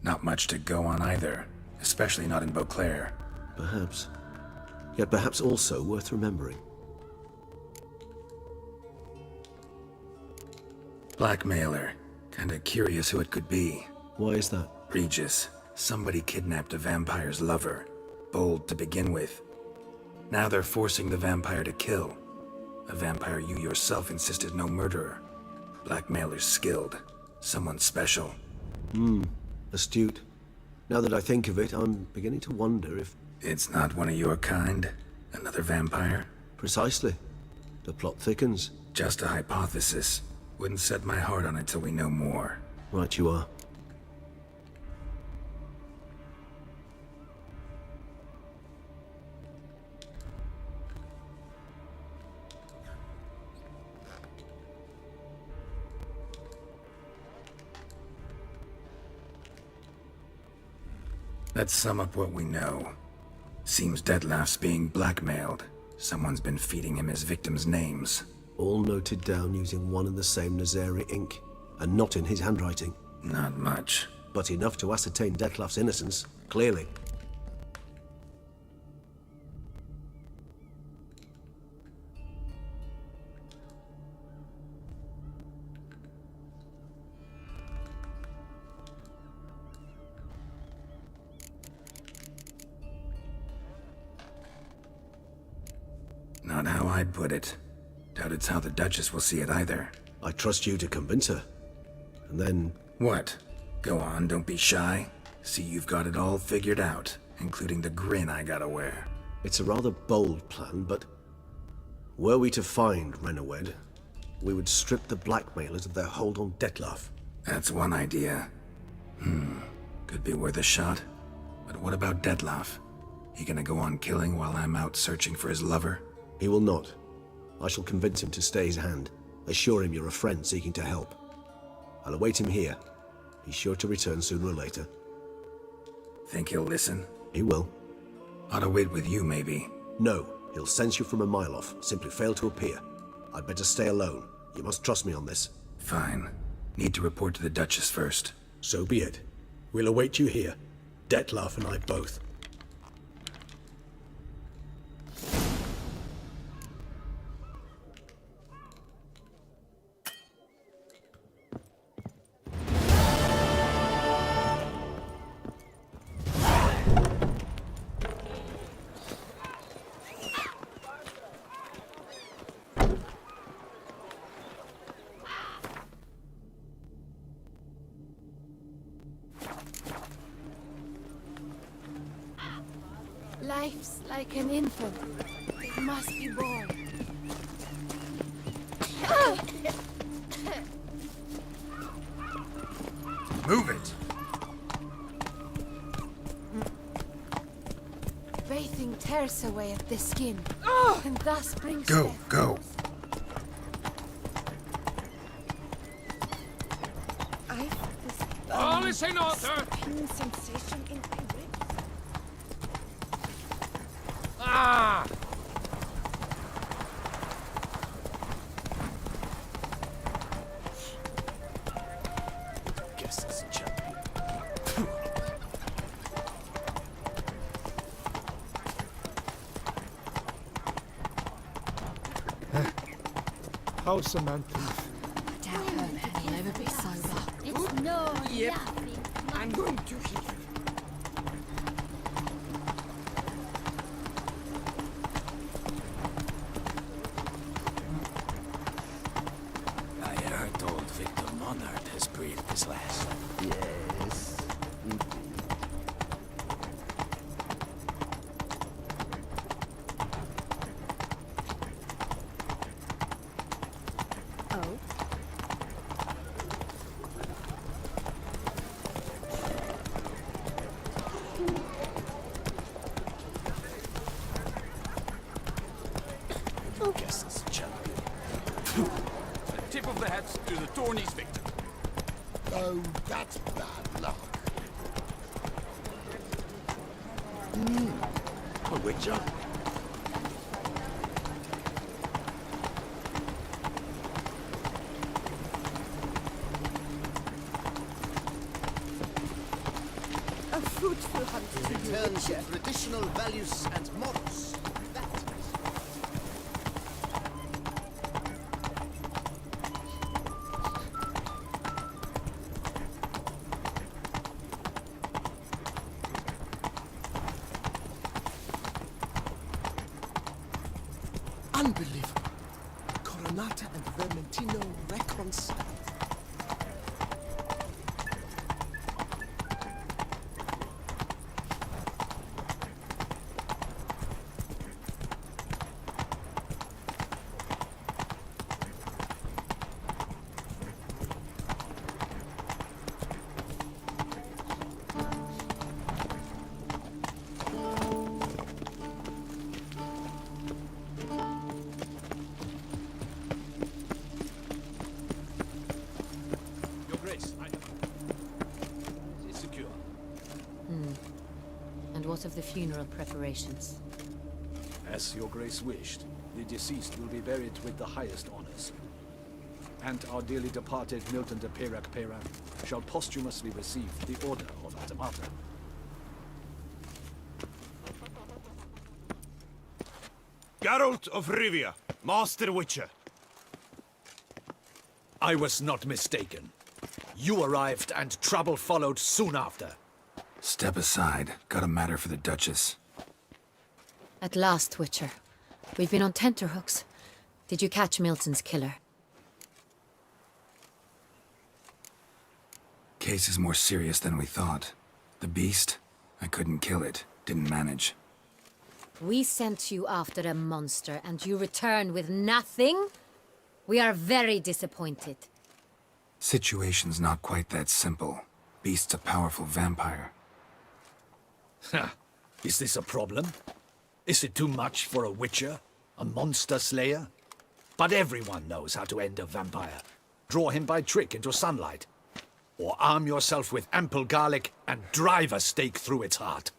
Not much to go on either, especially not in Beauclair. Perhaps. Yet perhaps also worth remembering. Blackmailer. Kinda curious who it could be. Why is that? Regis. Somebody kidnapped a vampire's lover. Bold to begin with. Now they're forcing the vampire to kill. A vampire you yourself insisted no murderer. Blackmailer's skilled. Someone special. Astute. Now that I think of it, I'm beginning to wonder if... It's not one of your kind? Another vampire? Precisely. The plot thickens. Just a hypothesis. Wouldn't set my heart on it till we know more. Right you are. Let's sum up what we know. Seems Detlef's being blackmailed. Someone's been feeding him his victims' names. All noted down using one and the same Nazari ink, and not in his handwriting. Not much. But enough to ascertain Detlef's innocence, clearly. Not how I'd put it. Doubt it's how the Duchess will see it either. I trust you to convince her. And then... What? Go on, don't be shy. See you've got it all figured out, including the grin I gotta wear. It's a rather bold plan, but... Were we to find Renawed, we would strip the blackmailers of their hold on Detlef. That's one idea. Could be worth a shot. But what about Detlef? He gonna go on killing while I'm out searching for his lover? He will not. I shall convince him to stay his hand. Assure him you're a friend seeking to help. I'll await him here. He's sure to return sooner or later. Think he'll listen? He will. Ought to wait with you, maybe. No, he'll sense you from a mile off. Simply fail to appear. I'd better stay alone. You must trust me on this. Fine. Need to report to the Duchess first. So be it. We'll await you here. Detlef and I both. Life's like an infant. It must be born. Move it! Bathing tears away at the skin, and thus brings Go, death. go! I've this All is in order! pain sensation in my ribs. Ah! Guess it's a champion. How's Samantha? Tell her he'll never be sober. It's no Yep. laughing. I'm going to hit you. I heard old Victor Monard has breathed his last. Yes. Oh? Guess it's a champion. Tip of the hat to the Tourney's victim. Oh, that's bad luck. A witcher? A fruitful hunt to you, Return to Witcher. traditional values and morals. That Unbelievable. Coronata and Vermentino reconciled. Your Grace, I have... It is secure. And what of the funeral preparations? As your Grace wished, the deceased will be buried with the highest honors. And our dearly departed Milton de Peyrac-Peyran shall posthumously receive the Order of Adamata. Geralt of Rivia, Master Witcher. I was not mistaken. You arrived and trouble followed soon after. Step aside. Got a matter for the Duchess. At last, Witcher. We've been on tenterhooks. Did you catch Milton's killer? Case is more serious than we thought. The beast? I couldn't kill it. Didn't manage. We sent you after a monster, and you return with nothing? We are very disappointed. Situation's not quite that simple. Beast's a powerful vampire. Ha! Is this a problem? Is it too much for a witcher? A monster slayer? But everyone knows how to end a vampire. Draw him by trick into sunlight. Or arm yourself with ample garlic and drive a stake through its heart.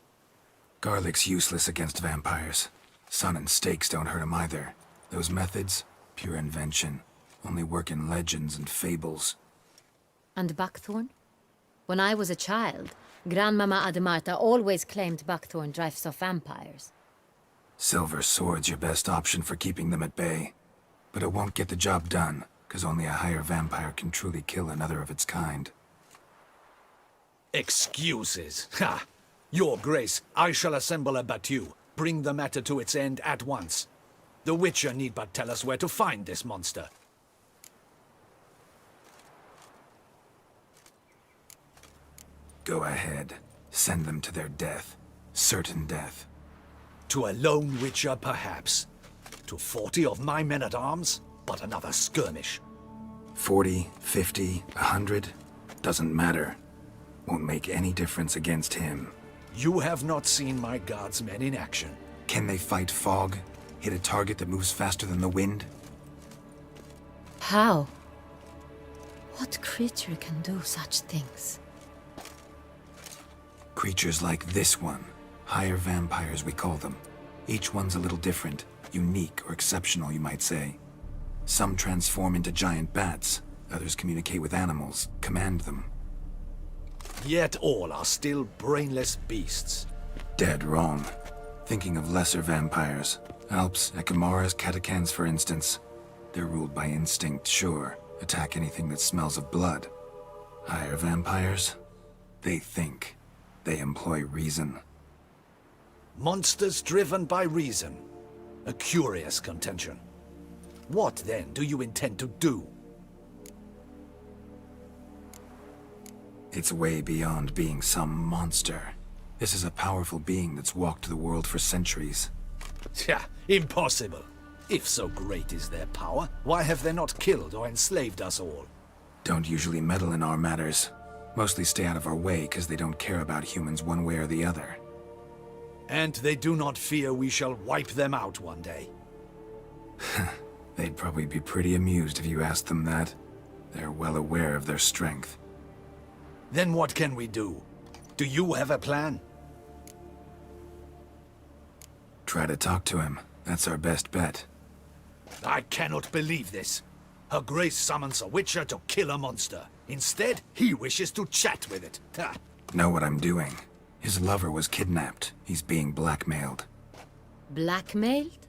Garlic's useless against vampires. Sun and stakes don't hurt him either. Those methods, pure invention. Only work in legends and fables. And buckthorn? When I was a child, Grandmama Adamarta always claimed buckthorn drives off vampires. Silver sword's your best option for keeping them at bay. But it won't get the job done, because only a higher vampire can truly kill another of its kind. Excuses. Ha! Your Grace, I shall assemble a battue. Bring the matter to its end at once. The Witcher need but tell us where to find this monster. Go ahead. Send them to their death. Certain death. To a lone Witcher, perhaps. To 40 of my men-at-arms, but another skirmish. 40, 50, 100? Doesn't matter. Won't make any difference against him. You have not seen my guardsmen in action. Can they fight fog? Hit a target that moves faster than the wind? How? What creature can do such things? Creatures like this one. Higher vampires, we call them. Each one's a little different. Unique or exceptional, you might say. Some transform into giant bats. Others communicate with animals, command them. Yet all are still brainless beasts. Dead wrong. Thinking of lesser vampires. Alps, Ekamaras, Catacans, for instance. They're ruled by instinct, sure. Attack anything that smells of blood. Higher vampires? They think. They employ reason. Monsters driven by reason. A curious contention. What, then, do you intend to do? It's way beyond being some monster. This is a powerful being that's walked the world for centuries. Yeah, impossible. If so great is their power, why have they not killed or enslaved us all? Don't usually meddle in our matters. Mostly stay out of our way because they don't care about humans one way or the other. And they do not fear we shall wipe them out one day. They'd probably be pretty amused if you asked them that. They're well aware of their strength. Then what can we do? Do you have a plan? Try to talk to him. That's our best bet. I cannot believe this. Her Grace summons a witcher to kill a monster. Instead, he wishes to chat with it. Ha. Know what I'm doing. His lover was kidnapped. He's being blackmailed. Blackmailed?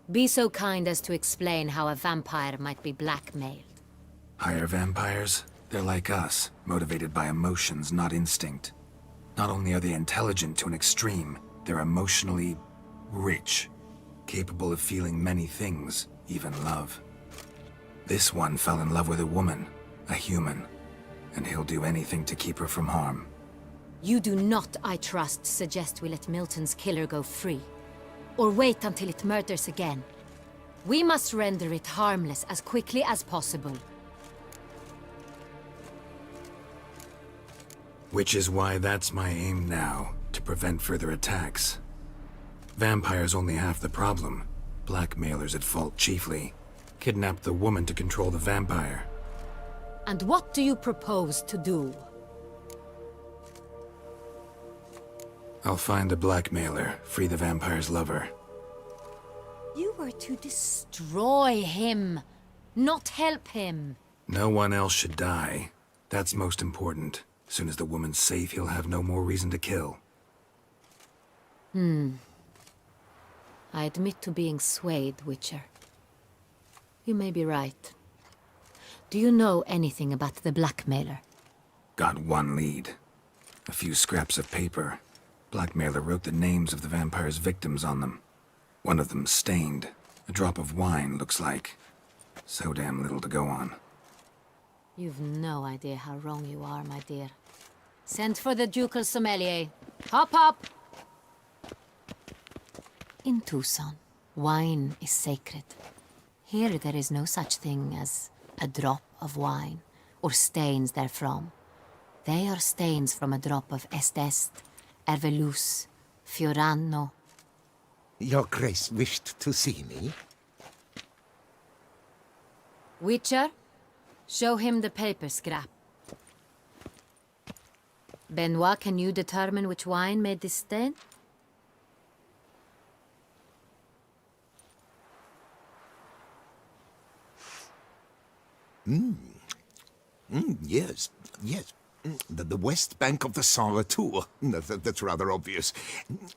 Be so kind as to explain how a vampire might be blackmailed. Higher vampires? They're like us, motivated by emotions, not instinct. Not only are they intelligent to an extreme, they're emotionally rich, capable of feeling many things, even love. This one fell in love with a woman, a human, and he'll do anything to keep her from harm. You do not, I trust, suggest we let Milton's killer go free, or wait until it murders again. We must render it harmless as quickly as possible. Which is why that's my aim now, to prevent further attacks. Vampires only half the problem. Blackmailers at fault chiefly. Kidnapped the woman to control the vampire. And what do you propose to do? I'll find the blackmailer, free the vampire's lover. You were to destroy him, not help him. No one else should die. That's most important. As soon as the woman's safe, he'll have no more reason to kill. I admit to being swayed, Witcher. You may be right. Do you know anything about the blackmailer? Got one lead. A few scraps of paper. Blackmailer wrote the names of the vampire's victims on them. One of them stained. A drop of wine, looks like. So damn little to go on. You've no idea how wrong you are, my dear. Send for the ducal sommelier. Hop, hop! In Tucson, wine is sacred. Here there is no such thing as a drop of wine, or stains therefrom. They are stains from a drop of Est, Hervelus, Fiorano. Your Grace wished to see me? Witcher, show him the paper scrap. Benoit, can you determine which wine made this stain? Yes, yes. The west bank of the Saint Retour. That's rather obvious.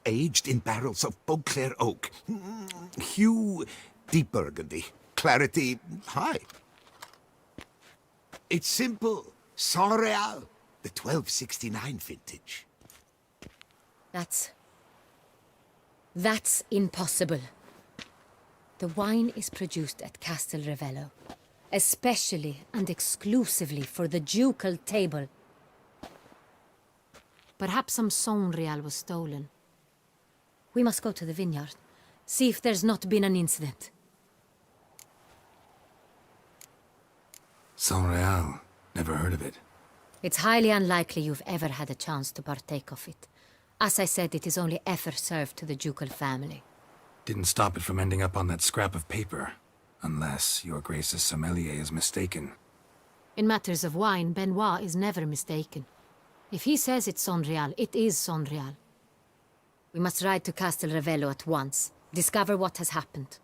Aged in barrels of Beauclair oak. Hue, deep burgundy. Clarity, high. It's simple. Saint Real, the 1269 vintage. That's impossible. The wine is produced at Castel Ravello, especially and exclusively for the ducal table. Perhaps some Saint-Real was stolen. We must go to the vineyard, see if there's not been an incident. Saint-Real. Never heard of it. It's highly unlikely you've ever had a chance to partake of it. As I said, it is only ever served to the ducal family. Didn't stop it from ending up on that scrap of paper. Unless your Grace's sommelier is mistaken. In matters of wine, Benoit is never mistaken. If he says it's Saint-Real, it is Saint-Real. We must ride to Castel Ravello at once. Discover what has happened.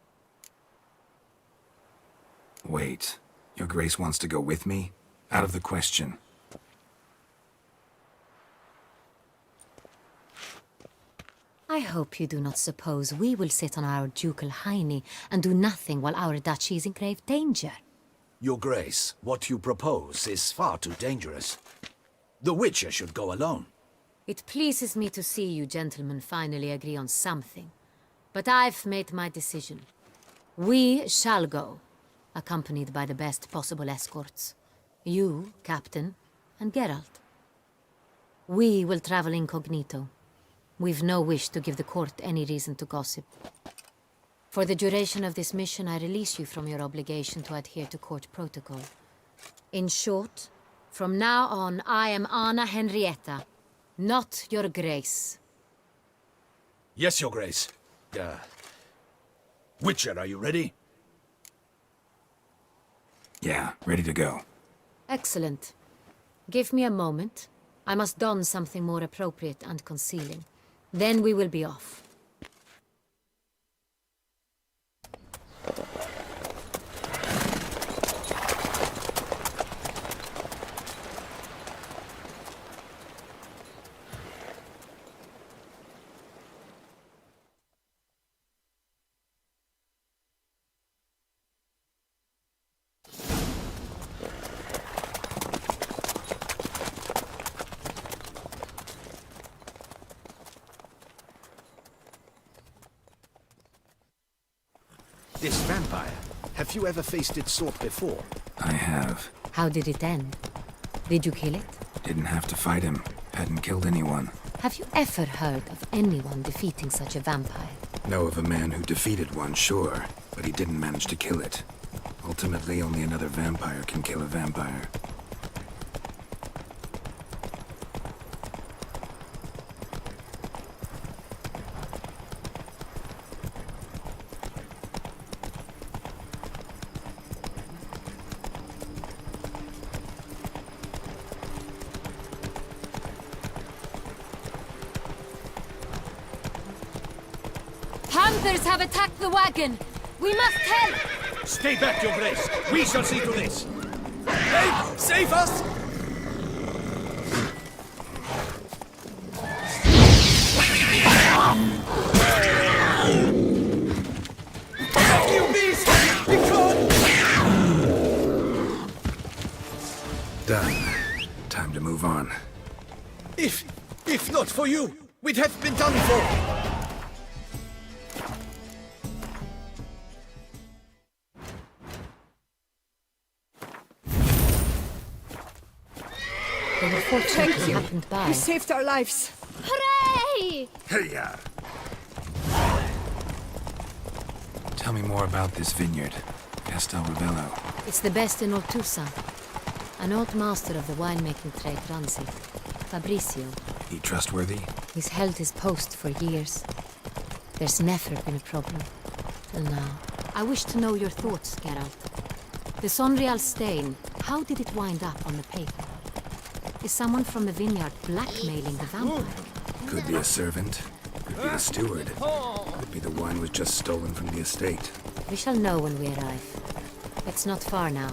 Wait. Your Grace wants to go with me? Out of the question. I hope you do not suppose we will sit on our ducal hiney and do nothing while our duchy is in grave danger. Your Grace, what you propose is far too dangerous. The Witcher should go alone. It pleases me to see you gentlemen finally agree on something. But I've made my decision. We shall go, accompanied by the best possible escorts. You, Captain, and Geralt. We will travel incognito. We've no wish to give the court any reason to gossip. For the duration of this mission, I release you from your obligation to adhere to court protocol. In short, from now on, I am Anna Henrietta, not your Grace. Yes, Your Grace. Witcher, are you ready? Yeah, ready to go. Excellent. Give me a moment. I must don something more appropriate and concealing. Then we will be off. This vampire, have you ever faced its sort before? I have. How did it end? Did you kill it? Didn't have to fight him. Hadn't killed anyone. Have you ever heard of anyone defeating such a vampire? Know of a man who defeated one, sure, but he didn't manage to kill it. Ultimately, only another vampire can kill a vampire. Panthers have attacked the wagon! We must help! Stay back, Your Grace! We shall see to this! Hey! Save us! You beast! Be gone! Done. Time to move on. If not for you, we'd have been done for! They were fortunate it happened by. You saved our lives. Hooray! Hey-ya! Tell me more about this vineyard, Castel Ravello. It's the best in Oltusa. An old master of the winemaking trade runs it. Fabrizio. He trustworthy? He's held his post for years. There's never been a problem. Till now. I wish to know your thoughts, Geralt. The Sonreal stain, how did it wind up on the paper? Is someone from the vineyard blackmailing the vampire? Could be a servant. Could be the steward. Could be the wine was just stolen from the estate. We shall know when we arrive. It's not far now.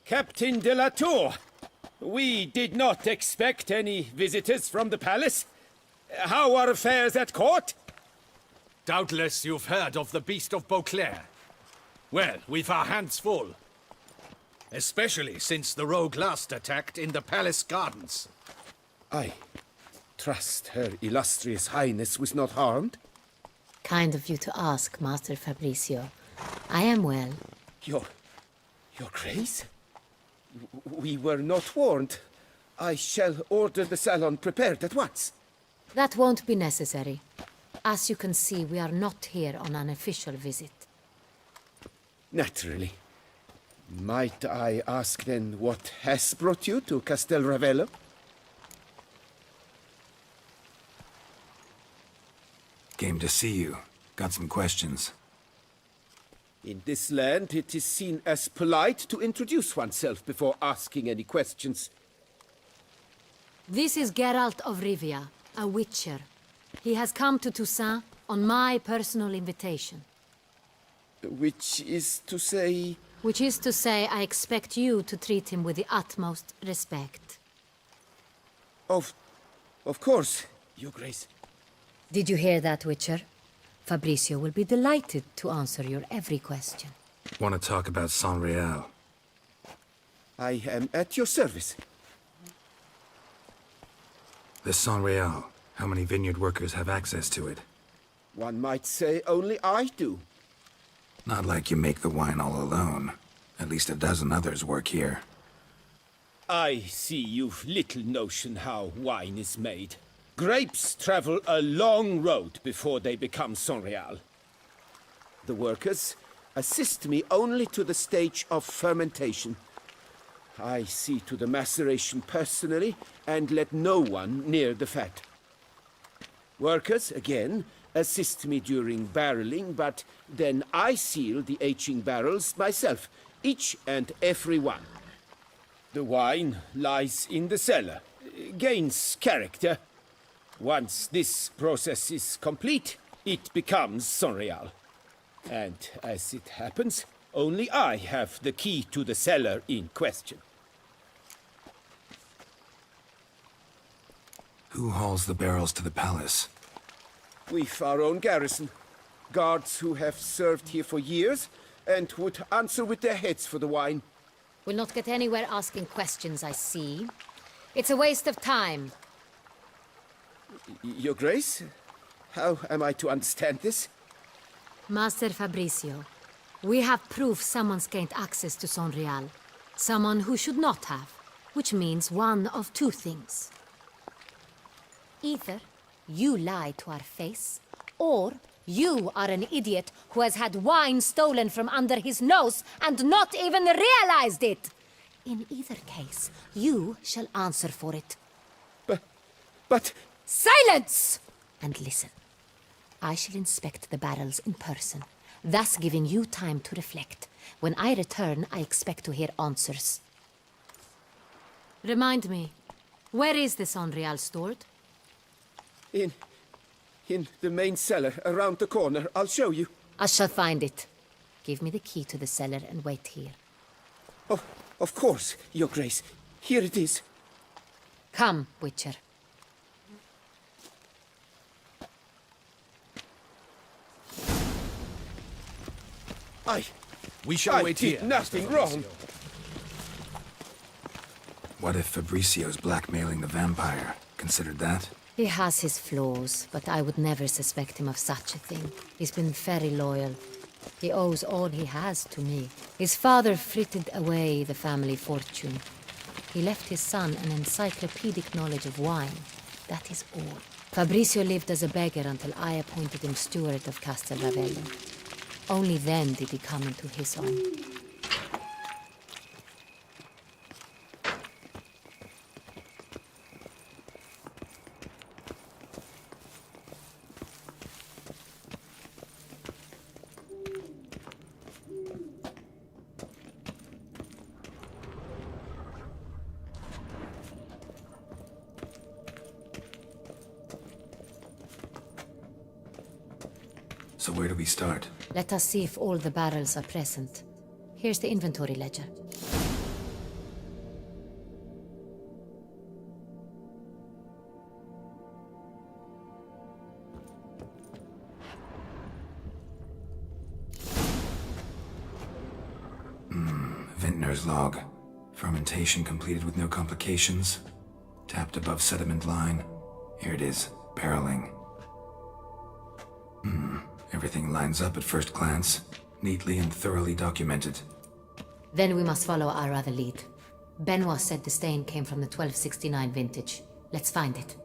Captain de la Tour, we did not expect any visitors from the palace. How are affairs at court? Doubtless you've heard of the Beast of Beauclair. Well, we've our hands full. Especially since the rogue last attacked in the palace gardens. I trust Her Illustrious Highness was not harmed? Kind of you to ask, Master Fabrizio. I am well. Your Grace? We were not warned. I shall order the salon prepared at once. That won't be necessary. As you can see, we are not here on an official visit. Naturally. Might I ask then what has brought you to Castel Ravello? Came to see you. Got some questions. In this land, it is seen as polite to introduce oneself before asking any questions. This is Geralt of Rivia, a witcher. He has come to Toussaint on my personal invitation. Which is to say... Which is to say, I expect you to treat him with the utmost respect. Of course, Your Grace. Did you hear that, Witcher? Fabrizio will be delighted to answer your every question. Want to talk about Sonreal? I am at your service. This Sonreal, how many vineyard workers have access to it? One might say only I do. Not like you make the wine all alone. At least a dozen others work here. I see you've little notion how wine is made. Grapes travel a long road before they become Sonreal. The workers assist me only to the stage of fermentation. I see to the maceration personally and let no one near the fat. Workers, again, assist me during barreling, but then I seal the aging barrels myself, each and every one. The wine lies in the cellar, gains character. Once this process is complete, it becomes Sonreal. And as it happens, only I have the key to the cellar in question. Who hauls the barrels to the palace? We've our own garrison. Guards who have served here for years, and would answer with their heads for the wine. We'll not get anywhere asking questions, I see. It's a waste of time. Your Grace? How am I to understand this? Master Fabricio, we have proof someone's gained access to Sonreal. Someone who should not have, which means one of two things. Either you lie to our face, or you are an idiot who has had wine stolen from under his nose and not even realized it. In either case, you shall answer for it. But... Silence! And listen. I shall inspect the barrels in person, thus giving you time to reflect. When I return, I expect to hear answers. Remind me, where is the Sonreal stored? In the main cellar, around the corner. I'll show you. I shall find it. Give me the key to the cellar and wait here. Oh, of course, Your Grace. Here it is. Come, Witcher. We shall wait did here. nothing wrong. What if Fabricio's blackmailing the vampire? Considered that? He has his flaws, but I would never suspect him of such a thing. He's been very loyal. He owes all he has to me. His father frittered away the family fortune. He left his son an encyclopedic knowledge of wine. That is all. Fabricio lived as a beggar until I appointed him steward of Castel Ravello. Only then did he come into his own. So where do we start? Let us see if all the barrels are present. Here's the inventory ledger. Vintner's log. Fermentation completed with no complications. Tapped above sediment line. Here it is. Barreling. Everything lines up at first glance. Neatly and thoroughly documented. Then we must follow our other lead. Benoit said the stain came from the 1269 vintage. Let's find it.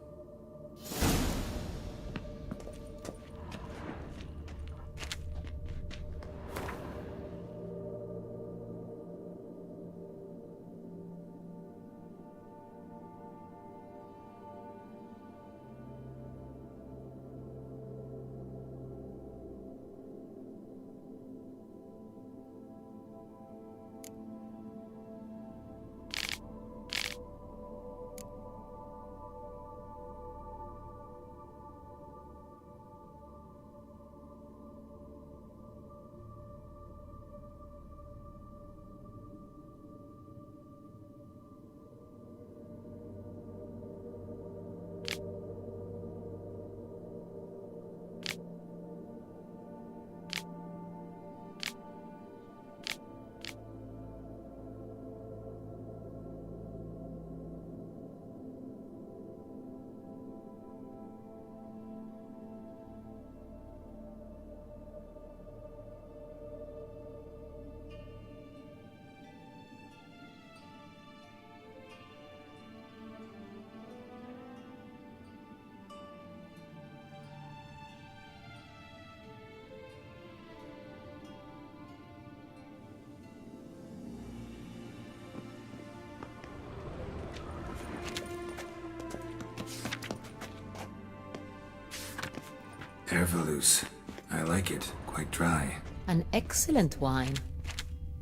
Ervelous. I like it. Quite dry. An excellent wine.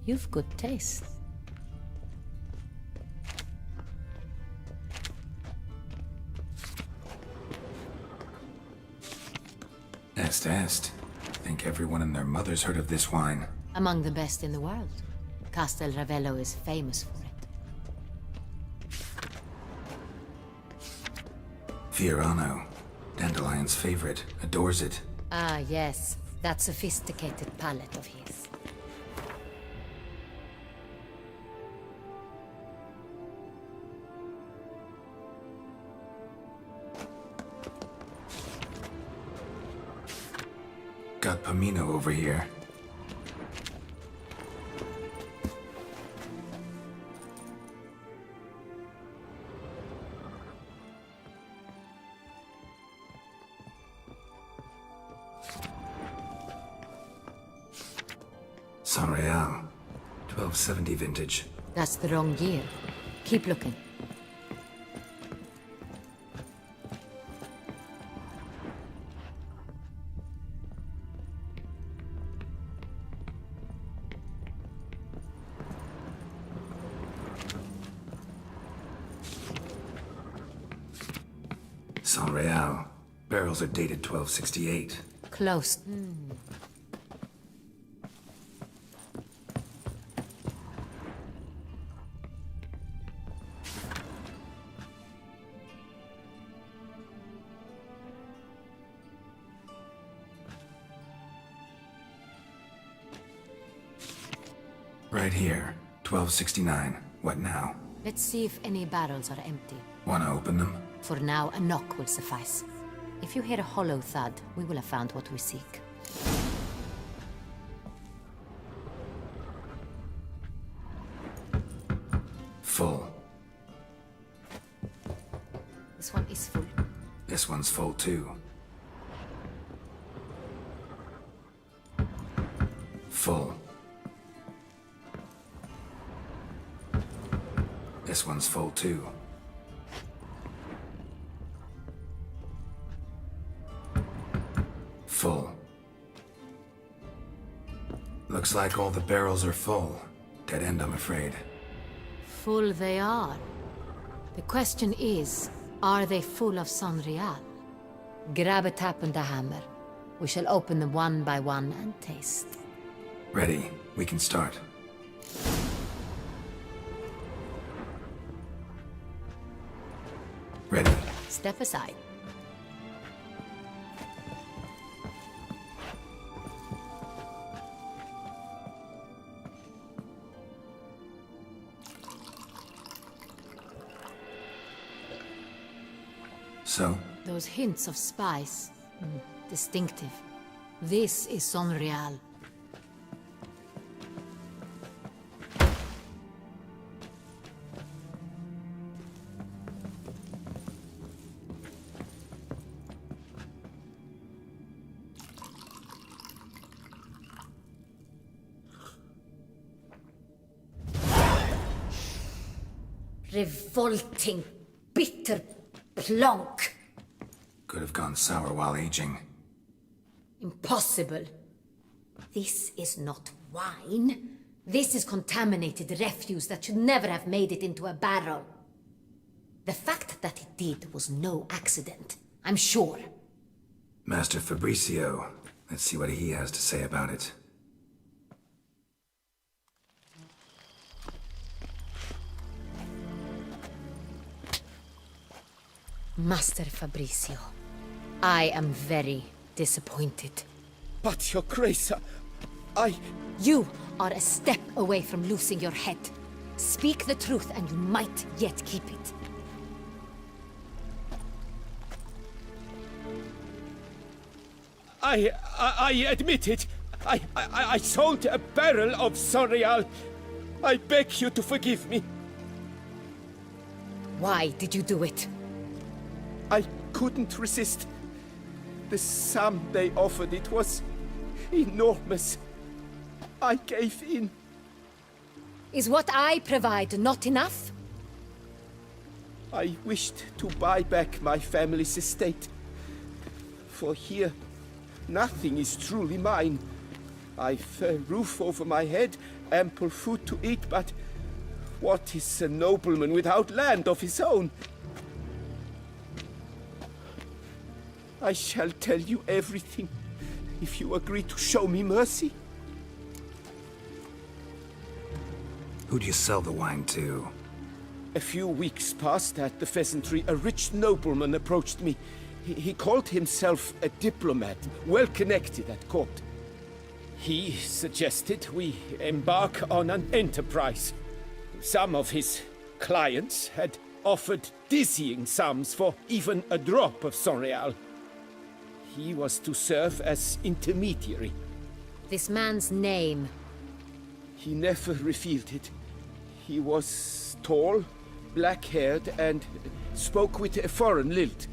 You've good taste. Est. Think everyone and their mother's heard of this wine. Among the best in the world. Castel Ravello is famous for it. Fiorano. Dandelion's favorite. Adores it. Ah, yes. That sophisticated palate of his. got Pamino over here. Sanreal, 1270 vintage. That's the wrong year. Keep looking. Sanreal. Barrels are dated 1268. Close. Right here, 1269. What now? Let's see if any barrels are empty. Wanna open them? For now, a knock will suffice. If you hear a hollow thud, we will have found what we seek. Full. This one is full. This one's full too. Full. This one's full too. Full. Looks like all the barrels are full. Dead end, I'm afraid. Full they are. The question is, are they full of Sanreal? Grab a tap and a hammer. We shall open them one by one and taste. Ready. We can start. Ready. Step aside. So? Those hints of spice. Distinctive. This is Sanreal. Revolting, bitter plonk. Could have gone sour while aging. Impossible. This is not wine. This is contaminated refuse that should never have made it into a barrel. The fact that it did was no accident, I'm sure. Master Fabricio. Let's see what he has to say about it. Master Fabricio, I am very disappointed. But, Your Grace, I... You are a step away from losing your head. Speak the truth and you might yet keep it. I admit it. I sold a barrel of Sanreal. I beg you to forgive me. Why did you do it? I couldn't resist. The sum they offered, it was enormous. I gave in. Is what I provide not enough? I wished to buy back my family's estate. For here, nothing is truly mine. I've a roof over my head, ample food to eat, but what is a nobleman without land of his own? I shall tell you everything, if you agree to show me mercy. Who'd you sell the wine to? A few weeks past at the pheasantry, a rich nobleman approached me. He called himself a diplomat, well connected at court. He suggested we embark on an enterprise. Some of his clients had offered dizzying sums for even a drop of Sanreal. He was to serve as intermediary. This man's name. He never revealed it. He was tall, black-haired, and spoke with a foreign lilt.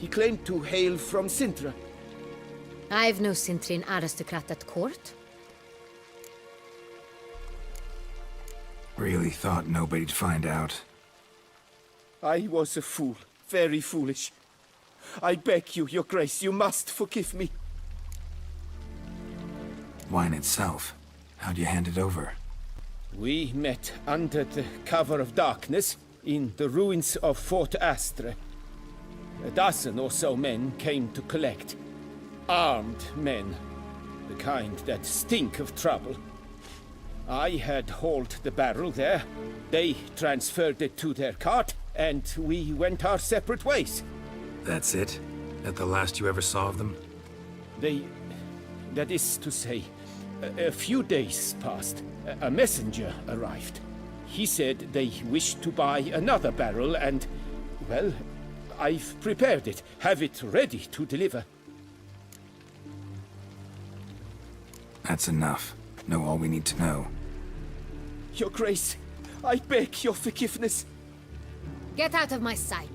He claimed to hail from Sintra. I've no Sintrin aristocrat at court. Really thought nobody'd find out. I was a fool. Very foolish. I beg you, Your Grace, you must forgive me. Wine itself. How'd you hand it over? We met under the cover of darkness in the ruins of Fort Astre. A dozen or so men came to collect. Armed men. The kind that stink of trouble. I had hauled the barrel there. They transferred it to their cart, and we went our separate ways. That's it? That the last you ever saw of them? That is to say, a few days passed. A messenger arrived. He said they wished to buy another barrel and, well, I've prepared it. Have it ready to deliver. That's enough. Know all we need to know. Your Grace, I beg your forgiveness. Get out of my sight.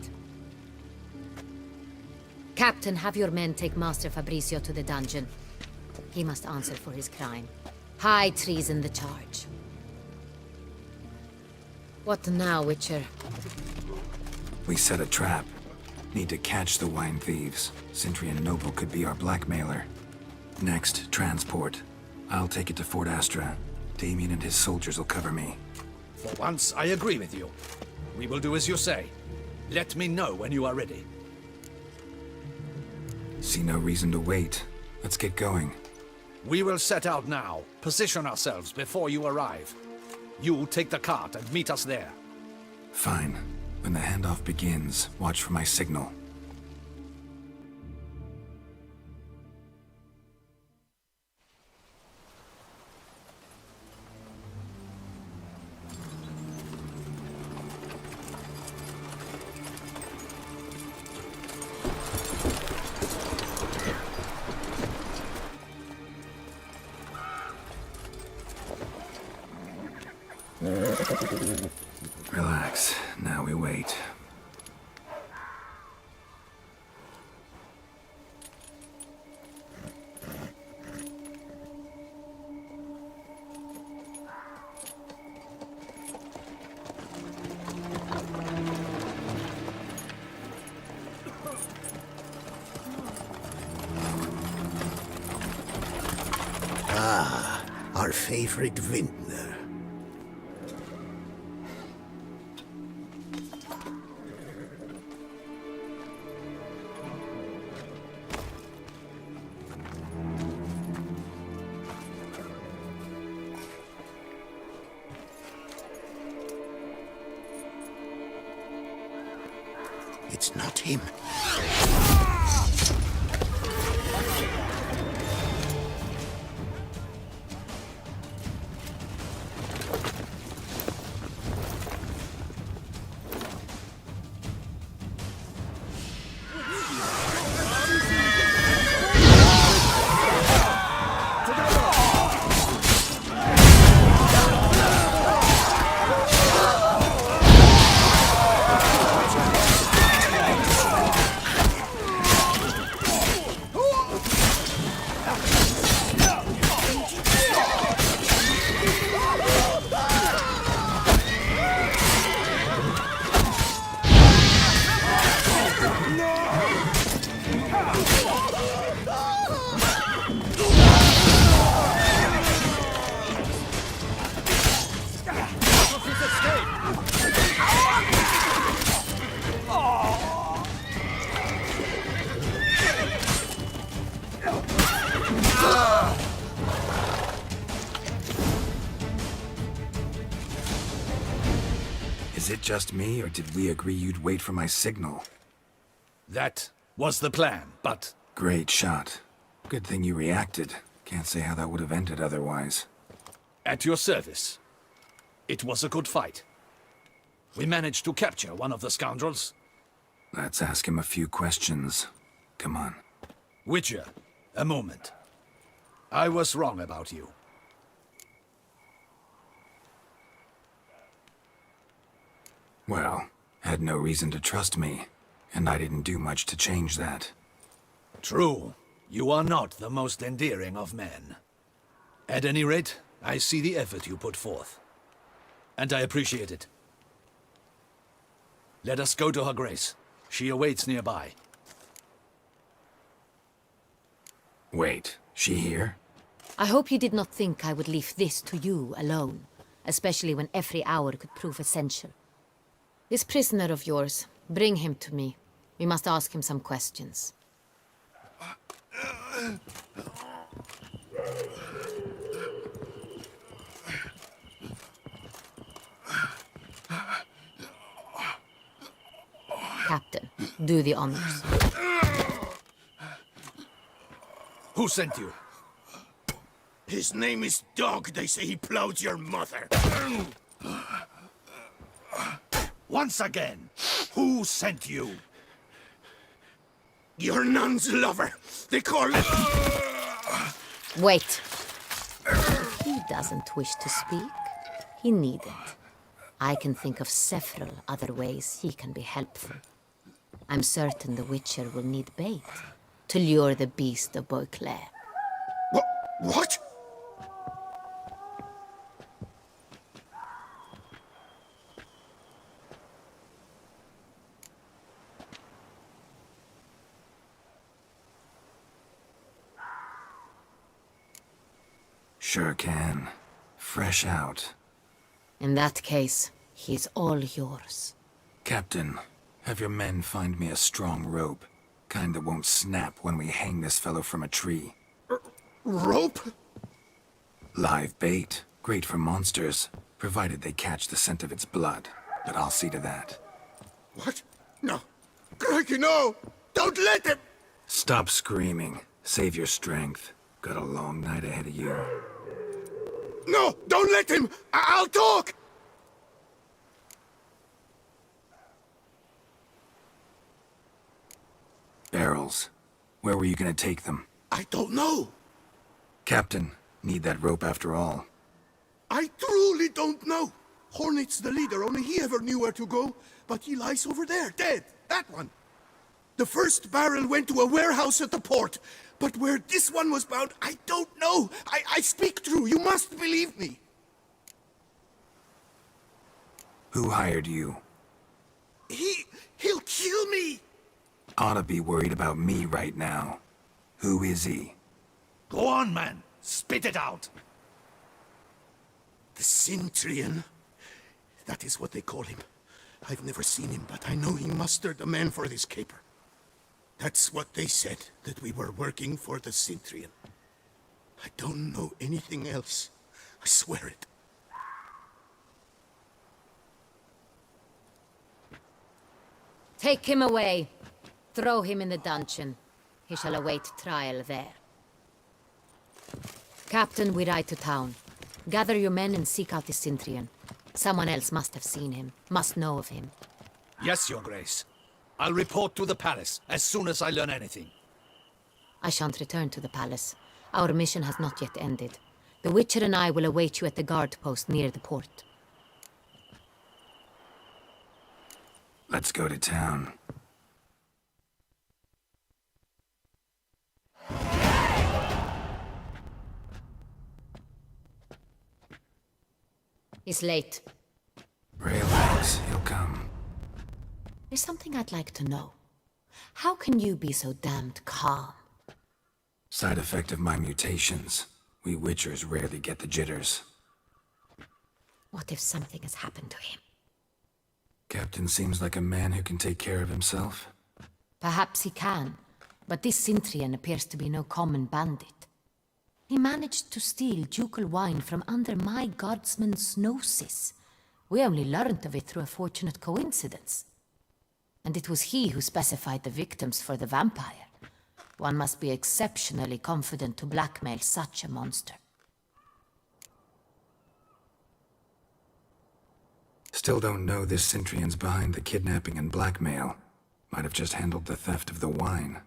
Captain, have your men take Master Fabrizio to the dungeon. He must answer for his crime. High treason the charge. What now, Witcher? We set a trap. Need to catch the wine thieves. Sintrian Noble could be our blackmailer. Next, transport. I'll take it to Fort Astra. Damien and his soldiers will cover me. For once, I agree with you. We will do as you say. Let me know when you are ready. See no reason to wait. Let's get going. We will set out now. Position ourselves before you arrive. You take the cart and meet us there. Fine. When the handoff begins, watch for my signal. Relax. Now we wait. Ah, our favorite vintner. It's not him. Is it just me, or did we agree you'd wait for my signal? That was the plan, but... Great shot. Good thing you reacted. Can't say how that would have ended otherwise. At your service. It was a good fight. We managed to capture one of the scoundrels. Let's ask him a few questions. Come on. Witcher, a moment. I was wrong about you. Well, had no reason to trust me, and I didn't do much to change that. True. You are not the most endearing of men. At any rate, I see the effort you put forth. And I appreciate it. Let us go to her grace. She awaits nearby. Wait, she here? I hope you did not think I would leave this to you alone, especially when every hour could prove essential. This prisoner of yours, bring him to me. We must ask him some questions. Captain, do the honors. Who sent you? His name is Dog. They say he plowed your mother. Once again, who sent you? Your nun's lover. They call it... Wait. If he doesn't wish to speak, he needn't. I can think of several other ways he can be helpful. I'm certain the Witcher will need bait to lure the beast of Beauclair. What? Sure can. Fresh out. In that case, he's all yours. Captain, have your men find me a strong rope. Kind that won't snap when we hang this fellow from a tree. Rope? Live bait. Great for monsters, provided they catch the scent of its blood. But I'll see to that. What? No. Crikey, no! Don't let him! Stop screaming. Save your strength. Got a long night ahead of you. No! Don't let him! I'll talk! Barrels. Where were you gonna take them? I don't know. Captain, need that rope after all. I truly don't know. Hornet's the leader, only he ever knew where to go. But he lies over there, dead. That one. The first barrel went to a warehouse at the port. But where this one was bound, I don't know. I speak true. You must believe me. Who hired you? He'll kill me. Oughta be worried about me right now. Who is he? Go on, man. Spit it out. The Cintrian. That is what they call him. I've never seen him, but I know he mustered the men for this caper. That's what they said, that we were working for the Cintrian. I don't know anything else. I swear it. Take him away. Throw him in the dungeon. He shall await trial there. Captain, we ride to town. Gather your men and seek out the Cintrian. Someone else must have seen him, must know of him. Yes, Your Grace. I'll report to the palace as soon as I learn anything. I shan't return to the palace. Our mission has not yet ended. The Witcher and I will await you at the guard post near the port. Let's go to town. He's late. Relax, he'll come. There's something I'd like to know. How can you be so damned calm? Side effect of my mutations. We Witchers rarely get the jitters. What if something has happened to him? Captain seems like a man who can take care of himself. Perhaps he can, but this Cintrian appears to be no common bandit. He managed to steal ducal wine from under my guardsman's noses. We only learned of it through a fortunate coincidence. And it was he who specified the victims for the vampire. One must be exceptionally confident to blackmail such a monster. Still don't know this Cintrian's behind the kidnapping and blackmail. Might have just handled the theft of the wine.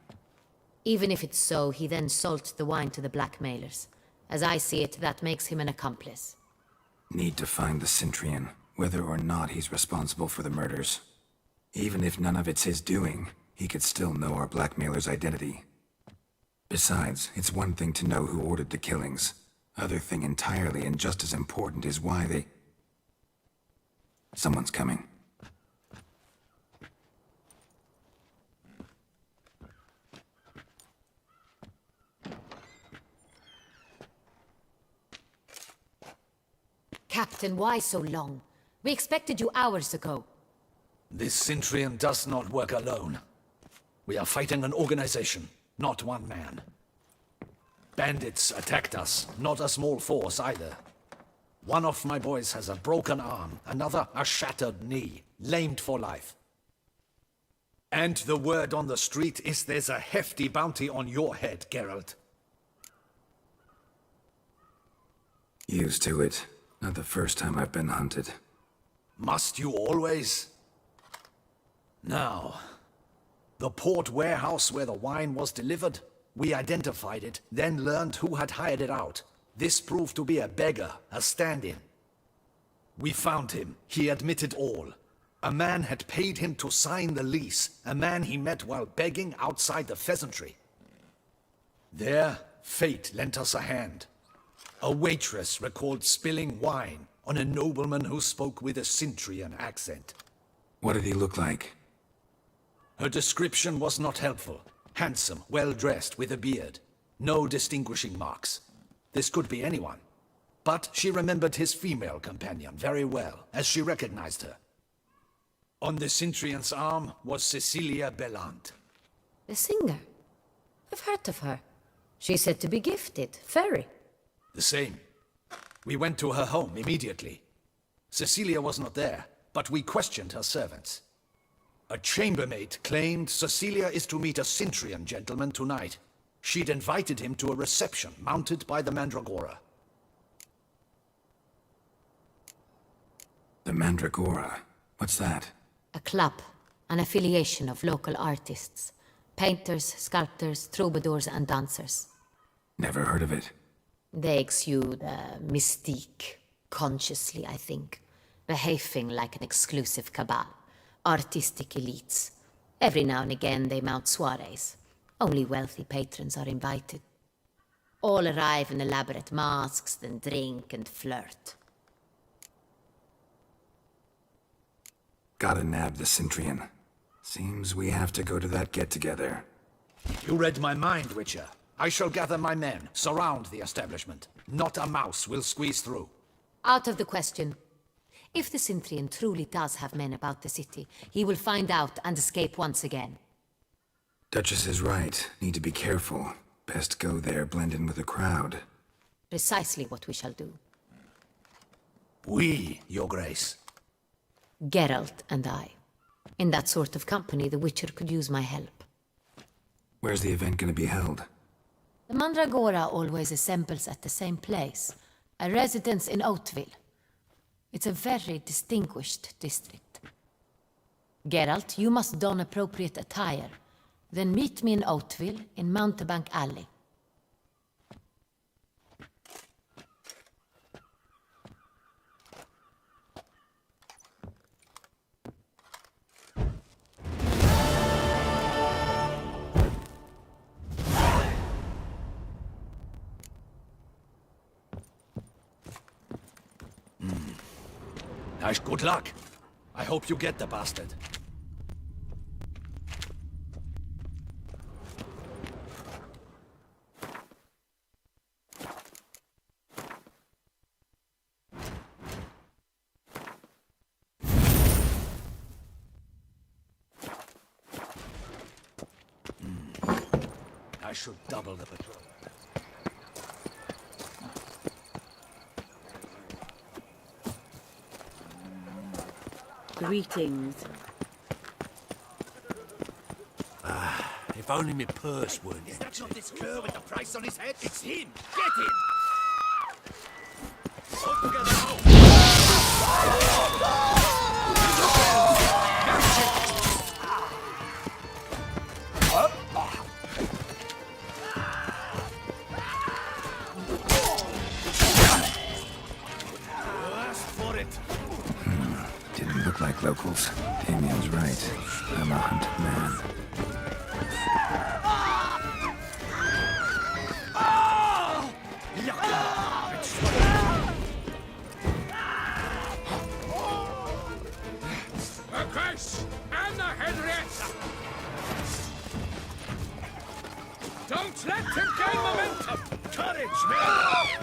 Even if it's so, he then sold the wine to the blackmailers. As I see it, that makes him an accomplice. Need to find the Centurion, whether or not he's responsible for the murders. Even if none of it's his doing, he could still know our blackmailer's identity. Besides, it's one thing to know who ordered the killings. Other thing entirely and just as important is why they... Someone's coming. Captain, why so long? We expected you hours ago. This Centurion does not work alone. We are fighting an organization, not one man. Bandits attacked us, not a small force either. One of my boys has a broken arm, another a shattered knee, lamed for life. And the word on the street is there's a hefty bounty on your head, Geralt. Used to it. Not the first time I've been hunted. Must you always? Now, the port warehouse where the wine was delivered, we identified it, then learned who had hired it out. This proved to be a beggar, a stand-in. We found him. He admitted all. A man had paid him to sign the lease, a man he met while begging outside the pheasantry. There, fate lent us a hand. A waitress recalled spilling wine on a nobleman who spoke with a Centurion accent. What did he look like? Her description was not helpful. Handsome, well-dressed, with a beard. No distinguishing marks. This could be anyone. But she remembered his female companion very well, as she recognized her. On the Centurion's arm was Cecilia Bellant. The singer? I've heard of her. She's said to be gifted, very. The same. We went to her home immediately. Cecilia was not there, but we questioned her servants. A chambermaid claimed Cecilia is to meet a Centurion gentleman tonight. She'd invited him to a reception mounted by the Mandragora. The Mandragora? What's that? A club, an affiliation of local artists. Painters, sculptors, troubadours and dancers. Never heard of it. They exude mystique, consciously, I think. Behaving like an exclusive cabal. Artistic elites. Every now and again they mount soirees. Only wealthy patrons are invited. All arrive in elaborate masks, then drink and flirt. Gotta nab the Centurion. Seems we have to go to that get-together. You read my mind, Witcher. I shall gather my men, surround the establishment. Not a mouse will squeeze through. Out of the question. If the Centurion truly does have men about the city, he will find out and escape once again. Duchess is right. Need to be careful. Best go there, blend in with the crowd. Precisely what we shall do. We, Your Grace. Geralt and I. In that sort of company, the Witcher could use my help. Where's the event gonna be held? The Mandragora always assembles at the same place, a residence in Oatville. It's a very distinguished district. Geralt, you must don appropriate attire. Then meet me in Oatville, in Mountebank Alley. Nice good luck. I hope you get the bastard. I should double the patrol. Greetings. If only my purse weren't empty. That's not this cur with the price on his head. It's him. Get him. Look like locals. Damien's right. I'm a hunted man. Chris! Anna Henrietta! Don't let him gain momentum! Courage, man!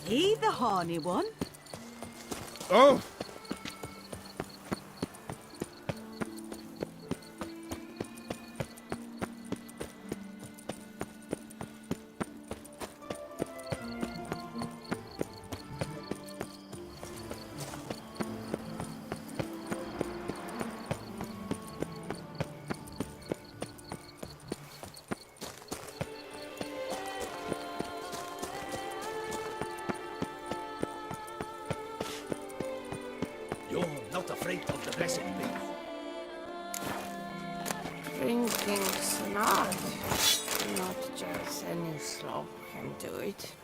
He the horny one? Oh! You're not afraid of the blessed beast. Drinking's not just any slob can do it.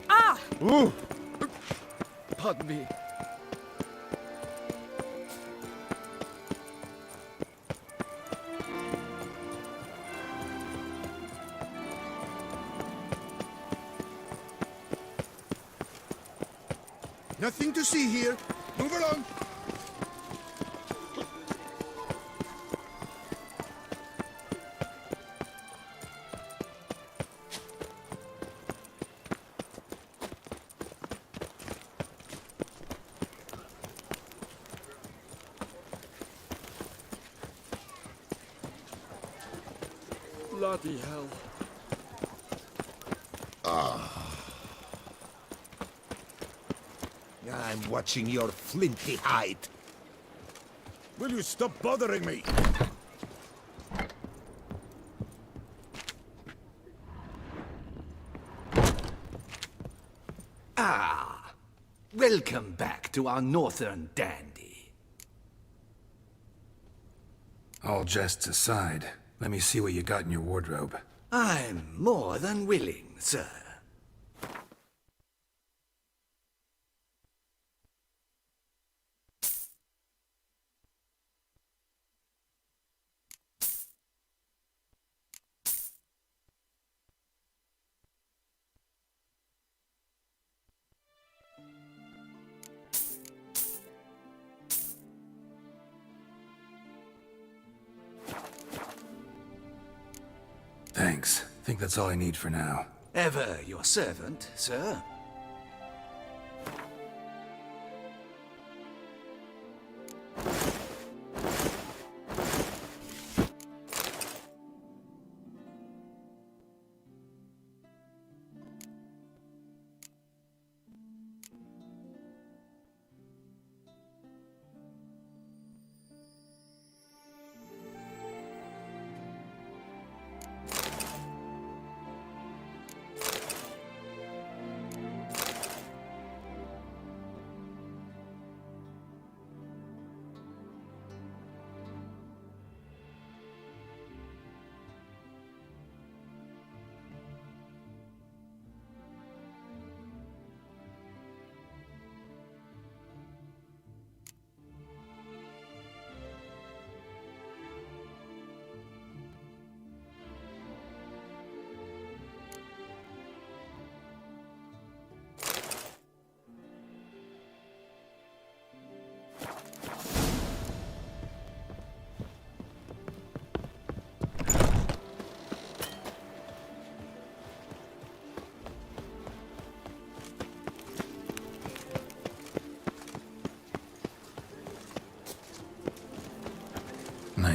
Ah! Ooh! Pardon me. Nothing to see here. Move along. Bloody hell. I'm watching your flinty hide. Will you stop bothering me? Ah, welcome back to our northern dandy. All jests aside, let me see what you got in your wardrobe. I'm more than willing, sir. Thanks. Think that's all I need for now. Ever your servant, sir.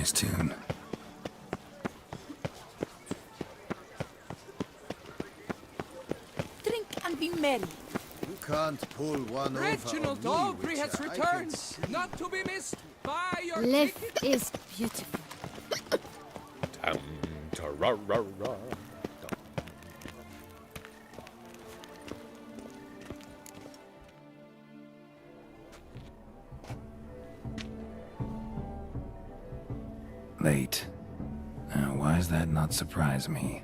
Nice tune. Drink and be merry. You can't pull one Reginald Aubrey has returned, not to be missed. Buy your Liv ticket. is beautiful. Late. Now, why does that not surprise me?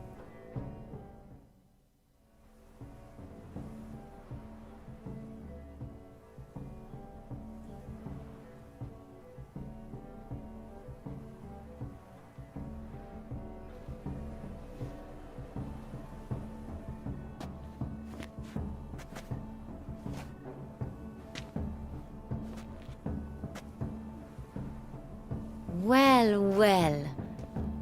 Well, well.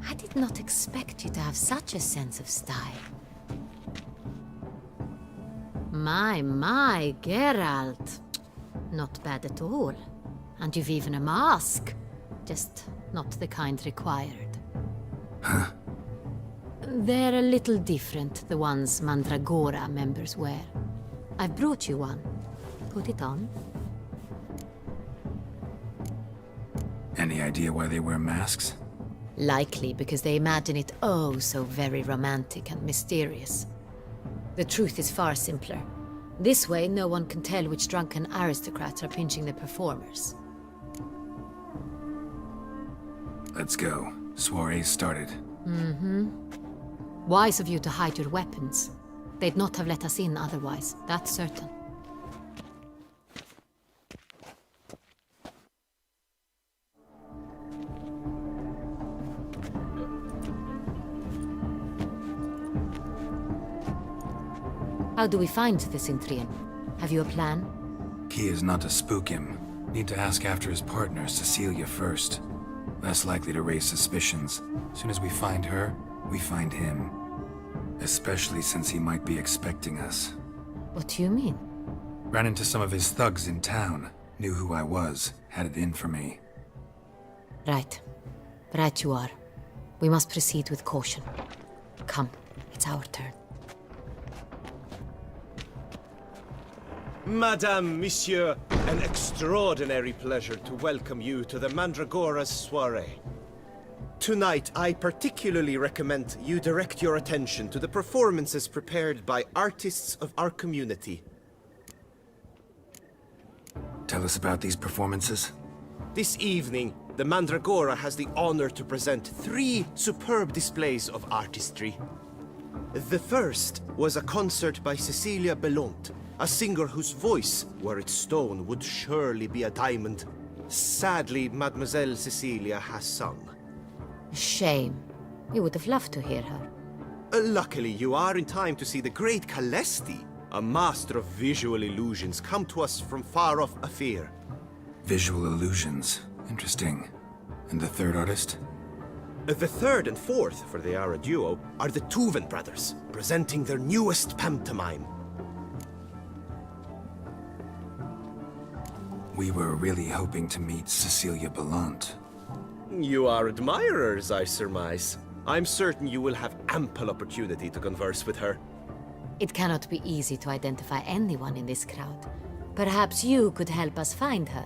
I did not expect you to have such a sense of style. My, Geralt. Not bad at all. And you've even a mask. Just not the kind required. Huh? They're a little different, the ones Mandragora members wear. I've brought you one. Put it on. Any idea why they wear masks? Likely because they imagine it oh so very romantic and mysterious. The truth is far simpler. This way, no one can tell which drunken aristocrats are pinching the performers. Let's go. Soiree's started. Mm-hmm. Wise of you to hide your weapons. They'd not have let us in otherwise, that's certain. How do we find the Cintrian? Have you a plan? Key is not to spook him. Need to ask after his partner, Cecilia, first. Less likely to raise suspicions. Soon as we find her, we find him. Especially since he might be expecting us. What do you mean? Ran into some of his thugs in town. Knew who I was. Had it in for me. Right. Right you are. We must proceed with caution. Come, it's our turn. Madame, Monsieur, an extraordinary pleasure to welcome you to the Mandragora's soiree. Tonight, I particularly recommend you direct your attention to the performances prepared by artists of our community. Tell us about these performances. This evening, the Mandragora has the honor to present 3 superb displays of artistry. The first was a concert by Cecilia Belont, a singer whose voice, were it stone, would surely be a diamond. Sadly, Mademoiselle Cecilia has sung. Shame. We would have loved to hear her. Luckily, you are in time to see the great Calesti, a master of visual illusions, come to us from far off Afir. Visual illusions. Interesting. And the third artist? The third and fourth, for they are a duo, are the Tuven brothers, presenting their newest pantomime. We were really hoping to meet Cecilia Belont. You are admirers, I surmise. I'm certain you will have ample opportunity to converse with her. It cannot be easy to identify anyone in this crowd. Perhaps you could help us find her.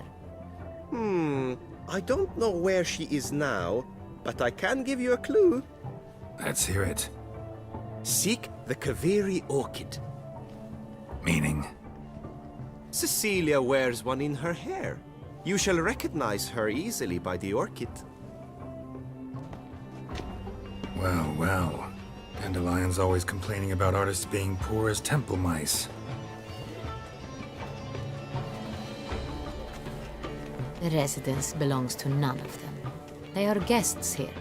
I don't know where she is now, but I can give you a clue. Let's hear it. Seek the Kaveri orchid. Meaning? Cecilia wears one in her hair. You shall recognize her easily by the orchid. Well, well. Dandelion's always complaining about artists being poor as temple mice. The residence belongs to none of them. They are guests here.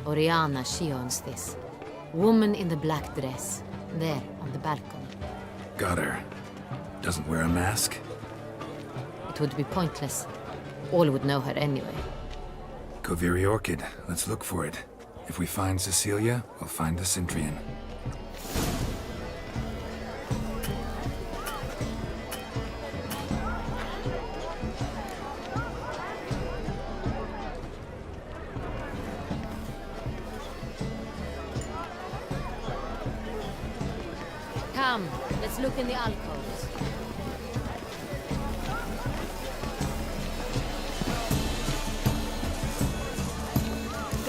Oriana, she owns this. Woman in the black dress. There, on the balcony. Got her. Doesn't wear a mask? It would be pointless. All would know her anyway. Kaveri Orchid. Let's look for it. If we find Cecilia, we'll find the Cintrian. Come, let's look in the alcoves.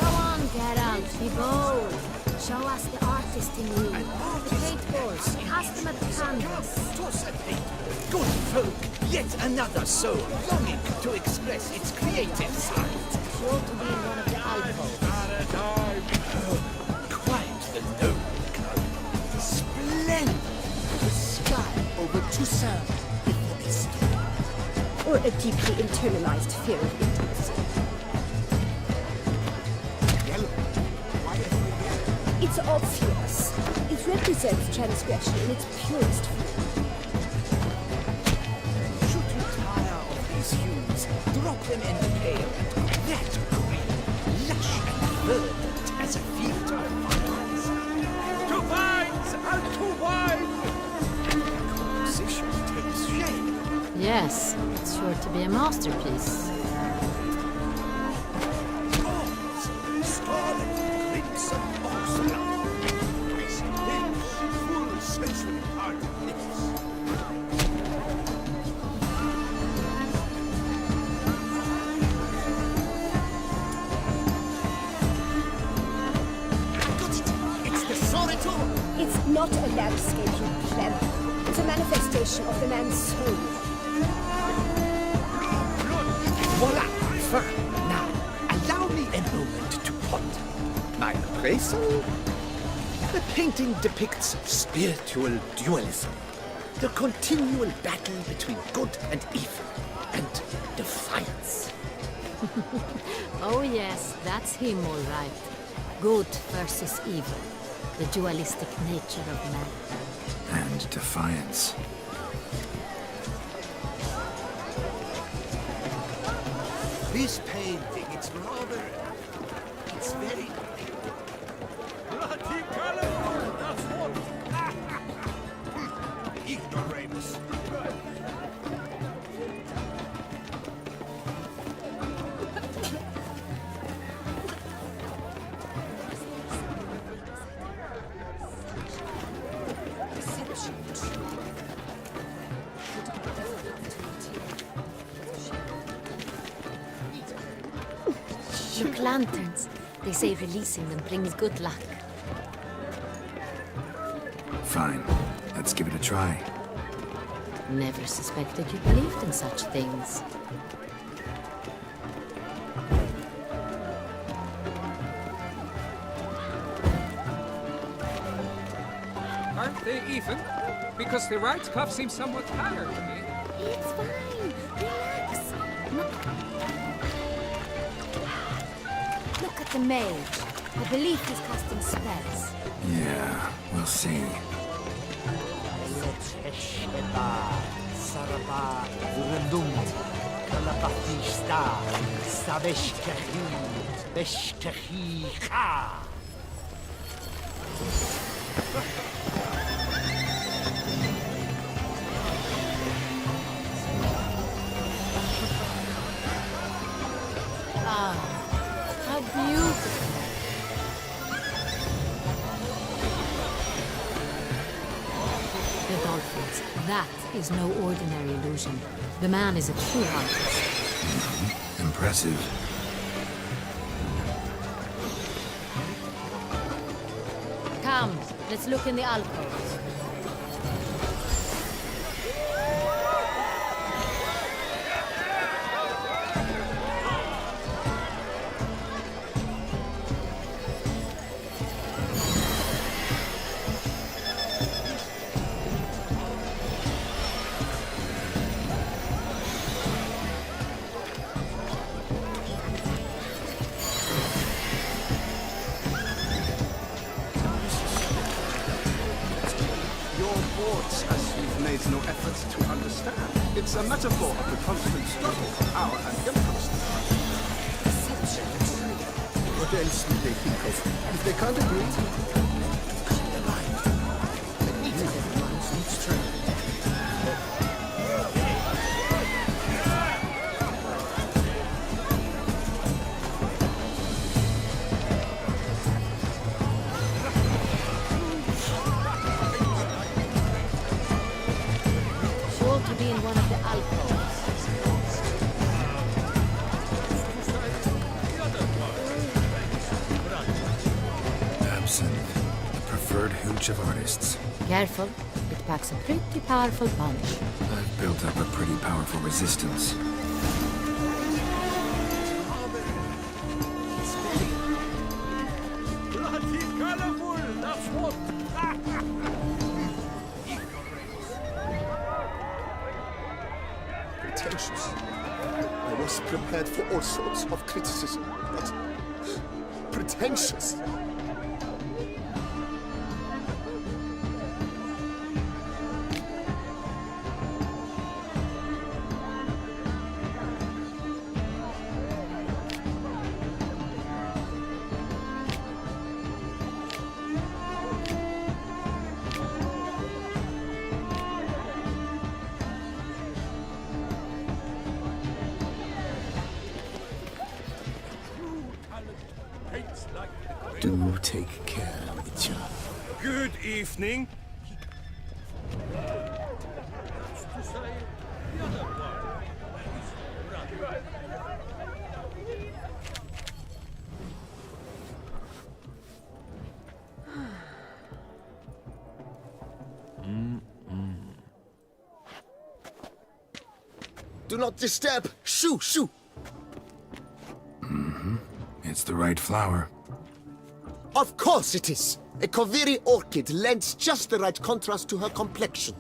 Go on, Geralt, be bold. Show us the artist in you. The great horse, cast them at the canvas. Good folk, yet another soul longing to express its creative side. Sure to be in one of the alcoves. Quite the noble kind. Splendid. The sky over Toussaint before Easter. Or a deeply internalized fear of intimacy. It's obvious. It represents transgression in its purest form. Should you tire of these hues, drop them in the pail and cook that green, lush and verdant as a field of vines. To vines and to wine! Composition takes shape. Yes, it's sure to be a masterpiece. Scarlet, crimson, oxblood. Ice lips, full sensually parted lips. I got it! It's the Soritor! It's not a landscape, you pleb. It's a manifestation of the man's soul. Voila! Fine. Now, allow me a moment to ponder. My appraisal? The painting depicts spiritual dualism. The continual battle between good and evil. And defiance. Oh yes, that's him all right. Good versus evil. The dualistic nature of man. And defiance. This painting, it's rather... It's very... Bloody colorful, that's what! ignoramus. Look, lanterns. They say releasing them brings good luck. Fine. Let's give it a try. Never suspected you believed in such things. Aren't they even? Because the right cuff seems somewhat tired to me. It's fine. Relax. Look at the mage. I believe he's casting spells. Yeah, we'll see. Ah, how beautiful. The dolphins. That is no ordinary illusion. The man is a true artist. Impressive. Come, let's look in the alcoves. No efforts to understand. It's a metaphor of the constant struggle for power and impulse. What else would they think of if they can't agree? preferred hooch of artists. Careful, it packs a pretty powerful punch. I've built up a pretty powerful resistance. Bloody colorful, that's what! Pretentious. I was prepared for all sorts of criticism, but pretentious. Do take care, Witcher. Good evening. Do not disturb! Shoo, shoo! It's the right flower. Of course it is! A Koviri orchid lends just the right contrast to her complexion.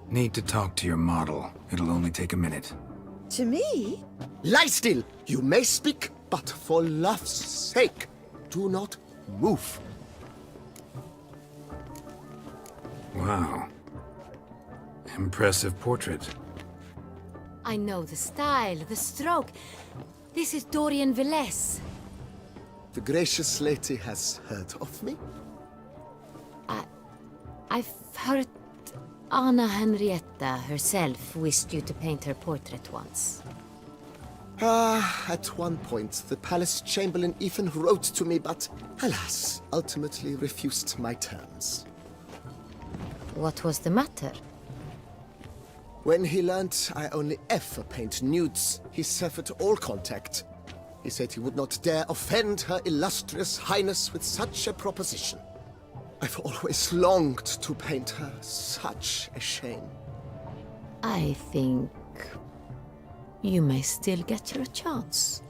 Need to talk to your model. It'll only take a minute. To me? Lie still! You may speak, but for love's sake, do not move. Wow. Impressive portrait. I know the style, the stroke. This is Dorian Velez. The gracious lady has heard of me? I've heard Anna Henrietta herself wished you to paint her portrait once. At one point, the palace chamberlain even wrote to me, but alas, ultimately refused my terms. What was the matter? When he learnt I only ever paint nudes, he severed all contact. He said he would not dare offend her illustrious highness with such a proposition. I've always longed to paint her. Such a shame. I think you may still get your chance.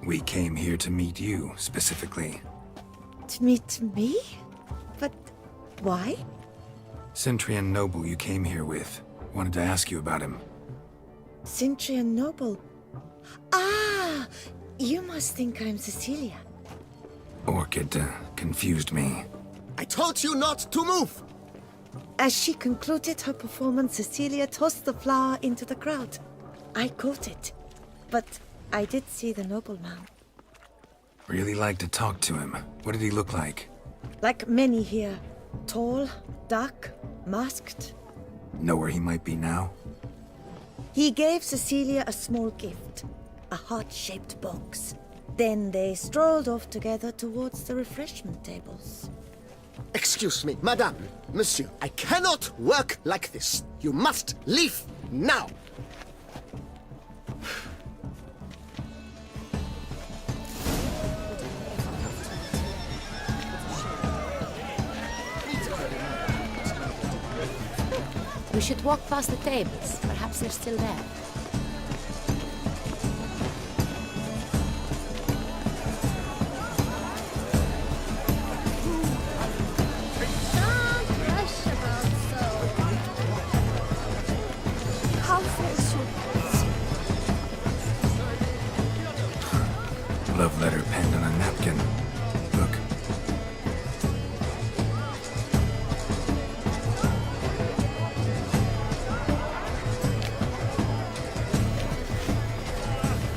We came here to meet you, specifically. To meet me? But why? Centrian noble you came here with. Wanted to ask you about him. Centrian noble. Ah! You must think I'm Cecilia. Orchid confused me. I told you not to move! As she concluded her performance, Cecilia tossed the flower into the crowd. I caught it, but I did see the nobleman. Really like to talk to him. What did he look like? Like many here. Tall, dark, masked. Know where he might be now? He gave Cecilia a small gift, a heart-shaped box. Then they strolled off together towards the refreshment tables. Excuse me, madame, monsieur, I cannot work like this. You must leave now. We should walk past the tables. Perhaps they're still there. Love letter penned on a napkin. Look.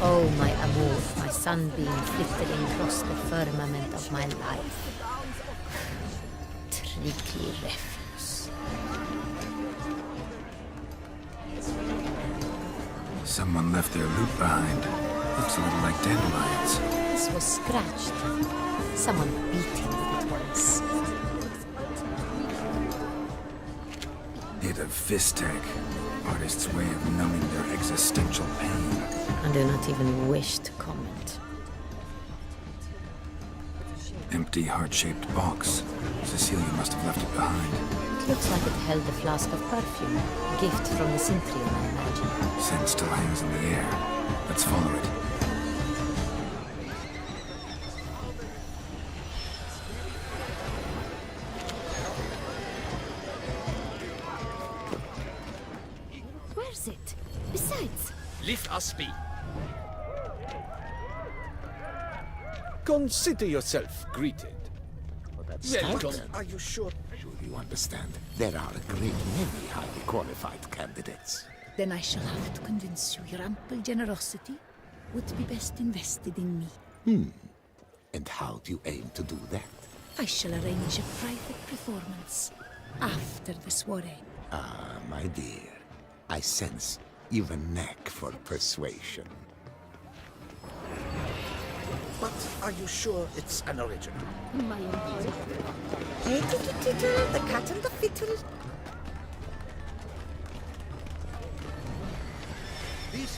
Oh, my amour, my sunbeam flittering across the firmament of my life. Tricky refuse. Someone left their loot behind. Looks a little like dandelions. This was scratched. Someone beat him with it once. Hit of fist tech. Artist's way of numbing their existential pain. I do not even wish to comment. Empty, heart-shaped box. Cecilia must have left it behind. It looks like it held a flask of perfume. Gift from the Synthrium, I imagine. Scent still hangs in the air. Let's follow it. Where's it? Besides... Lift us be. Consider yourself greeted. Welcome. Are you sure? Sure you understand. There are a great many highly qualified candidates. Then I shall have to convince you your ample generosity would be best invested in me. And how do you aim to do that? I shall arrange a private performance after the soiree. Ah, my dear. I sense you've a knack for persuasion. But are you sure it's an original? My employee. Hey, tittle, the cat and the fiddle. These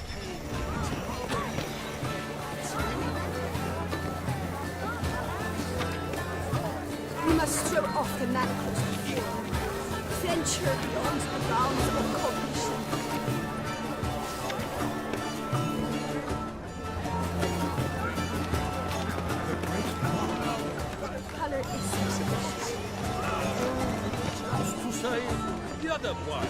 We must throw off the manacles before. Venture beyond the bounds of cognition. Color is suspicious. Who's to say the other part?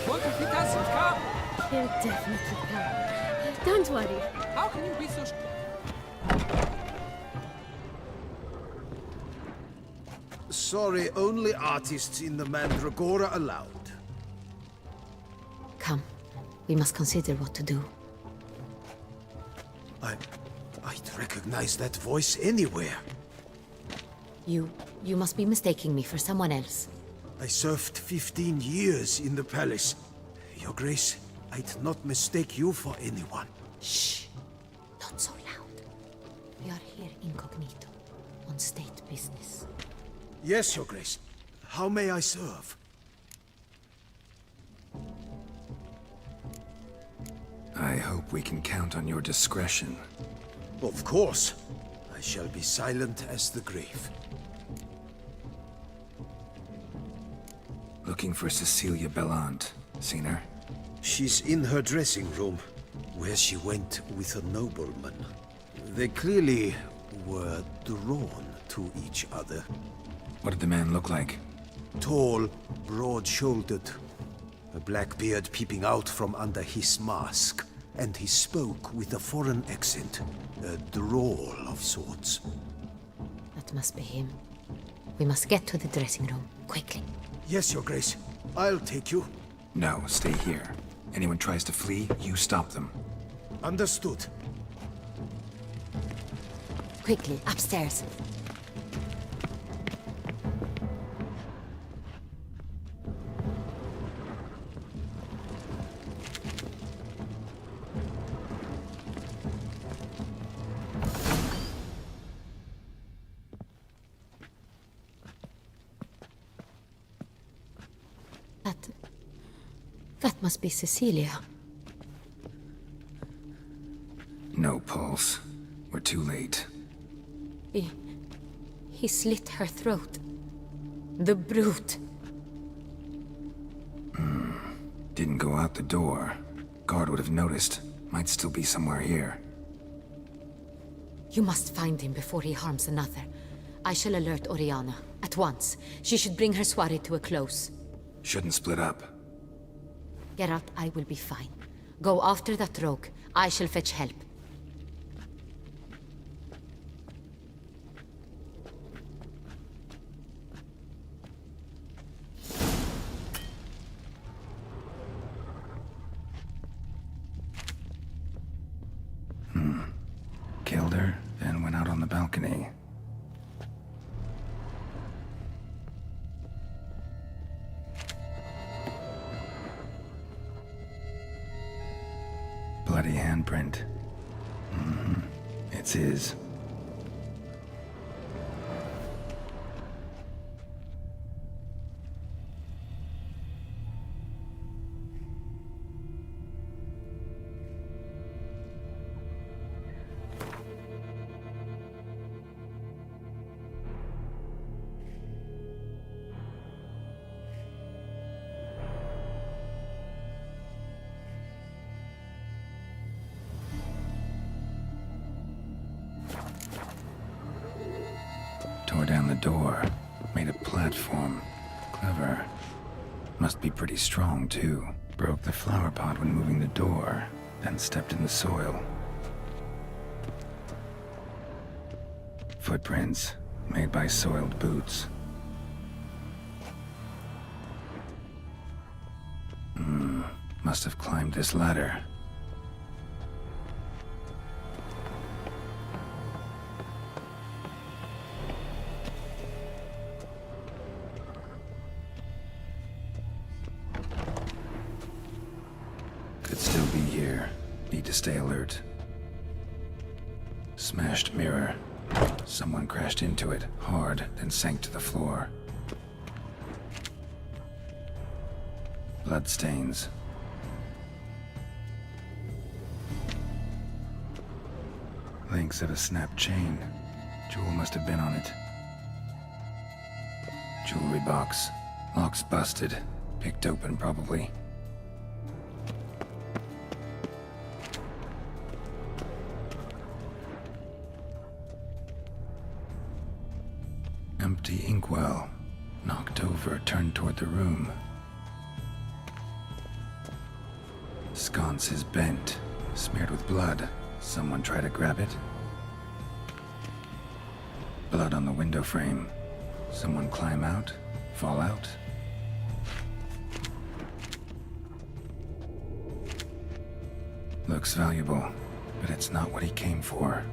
What if he doesn't come? He'll definitely come. Don't worry. How can you be so... Sorry, only artists in the Mandragora allowed. Come. We must consider what to do. I'd recognize that voice anywhere. You must be mistaking me for someone else. I served 15 years in the palace. Your Grace, I'd not mistake you for anyone. Shh! Not so loud. We are here incognito, on state business. Yes, Your Grace. How may I serve? I hope we can count on your discretion. Of course. I shall be silent as the grave. Looking for Cecilia Bellant. Seen her? She's in her dressing room, where she went with a nobleman. They clearly were drawn to each other. What did the man look like? Tall, broad-shouldered, a black beard peeping out from under his mask, and he spoke with a foreign accent, a drawl of sorts. That must be him. We must get to the dressing room, quickly. Yes, Your Grace. I'll take you. No, stay here. Anyone tries to flee, you stop them. Understood. Quickly, upstairs. That must be Cecilia. No pulse. We're too late. He slit her throat. The brute. Didn't go out the door. Guard would have noticed. Might still be somewhere here. You must find him before he harms another. I shall alert Oriana. At once. She should bring her soirée to a close. Shouldn't split up. Geralt, I will be fine. Go after that rogue. I shall fetch help. Killed her, then went out on the balcony. Bloody handprint. It's his. door. Made a platform. Clever. Must be pretty strong, too. Broke the flower pot when moving the door, then stepped in the soil. Footprints, made by soiled boots. Must have climbed this ladder. Could still be here. Need to stay alert. Smashed mirror. Someone crashed into it, hard, then sank to the floor. Bloodstains. Links of a snapped chain. Jewel must have been on it. Jewelry box. Lock's busted. Picked open, probably. Empty inkwell. Knocked over, turned toward the room. Sconce is bent, smeared with blood. Someone try to grab it? Blood on the window frame. Someone climb out? Fall out? Looks valuable, but it's not what he came for.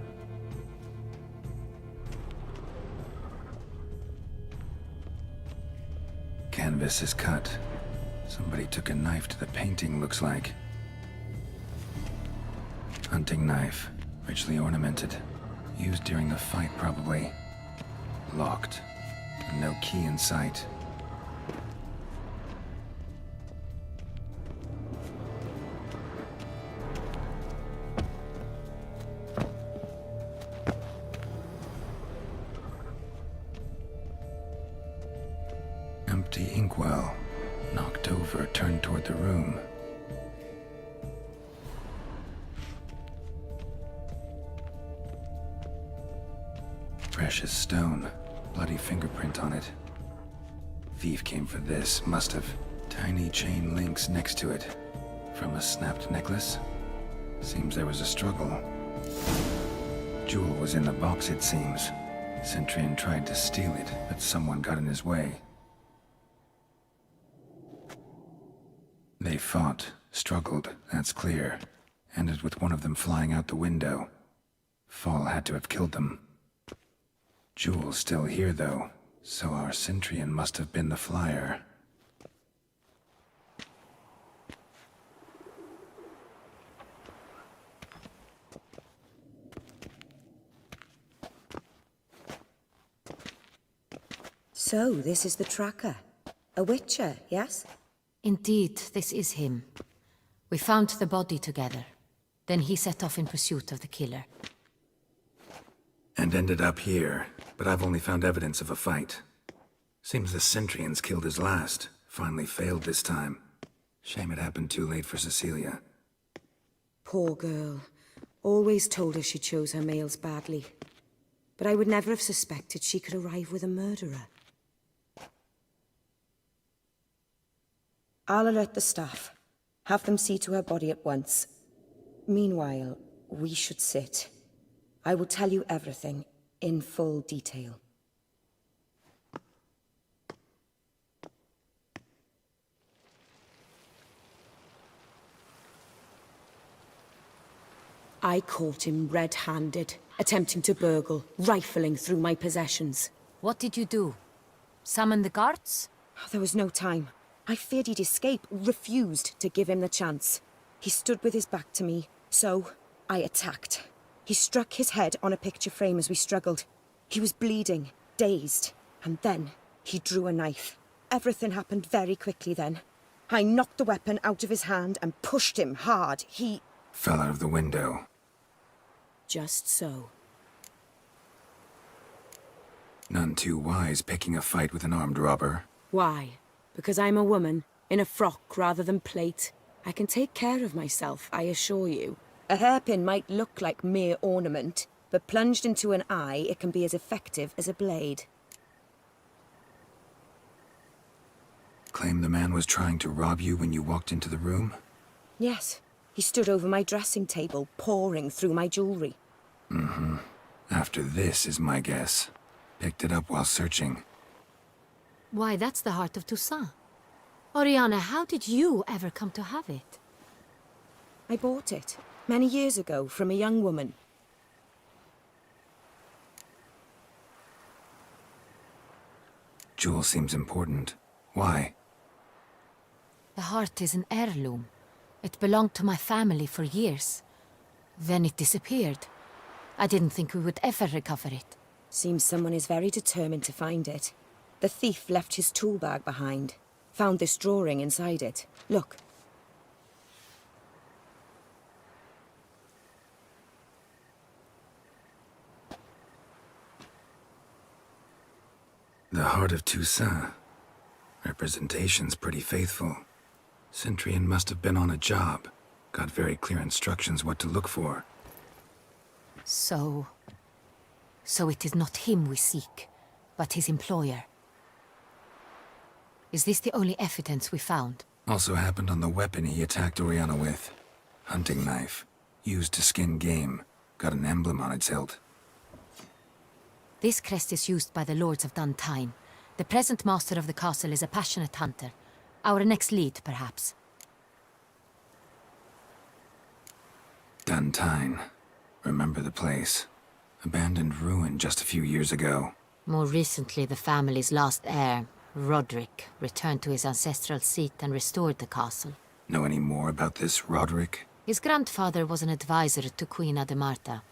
Canvas is cut. Somebody took a knife to the painting, looks like. Hunting knife, richly ornamented. Used during the fight, probably. Locked. No key in sight. Empty inkwell. Knocked over, turned toward the room. Precious stone. Bloody fingerprint on it. Thief came for this, must have. Tiny chain links next to it. From a snapped necklace? Seems there was a struggle. Jewel was in the box, it seems. Centurion tried to steal it, but someone got in his way. They fought, struggled, that's clear. Ended with one of them flying out the window. Fall had to have killed them. Jewel's still here, though, so our Centurion must have been the flyer. So, this is the tracker. A witcher, yes? Indeed, this is him. We found the body together. Then he set off in pursuit of the killer. And ended up here, but I've only found evidence of a fight. Seems the Centurions killed his last. Finally failed this time. Shame it happened too late for Cecilia. Poor girl. Always told her she chose her males badly. But I would never have suspected she could arrive with a murderer. I'll alert the staff. Have them see to her body at once. Meanwhile, we should sit. I will tell you everything, in full detail. I caught him red-handed, attempting to burgle, rifling through my possessions. What did you do? Summon the guards? There was no time. I feared he'd escape, refused to give him the chance. He stood with his back to me, so I attacked. He struck his head on a picture frame as we struggled. He was bleeding, dazed, and then he drew a knife. Everything happened very quickly then. I knocked the weapon out of his hand and pushed him hard. He fell out of the window. Just so. None too wise picking a fight with an armed robber. Why? Because I'm a woman, in a frock rather than plate. I can take care of myself, I assure you. A hairpin might look like mere ornament, but plunged into an eye, it can be as effective as a blade. Claim the man was trying to rob you when you walked into the room? Yes. He stood over my dressing table, pouring through my jewelry. Mm-hmm. After this is my guess. Picked it up while searching. Why, that's the heart of Toussaint. Oriana, how did you ever come to have it? I bought it, many years ago, from a young woman. Jewel seems important. Why? The heart is an heirloom. It belonged to my family for years. Then it disappeared. I didn't think we would ever recover it. Seems someone is very determined to find it. The thief left his tool bag behind. Found this drawing inside it. Look. The heart of Toussaint. Representation's pretty faithful. Centurion must have been on a job. Got very clear instructions what to look for. So it is not him we seek, but his employer. Is this the only evidence we found? Also happened on the weapon he attacked Oriana with. Hunting knife. Used to skin game. Got an emblem on its hilt. This crest is used by the Lords of Duntine. The present master of the castle is a passionate hunter. Our next lead, perhaps. Duntine. Remember the place. Abandoned ruin just a few years ago. More recently, the family's last heir, Roderick, returned to his ancestral seat and restored the castle. Know any more about this Roderick? His grandfather was an advisor to Queen Ademarta.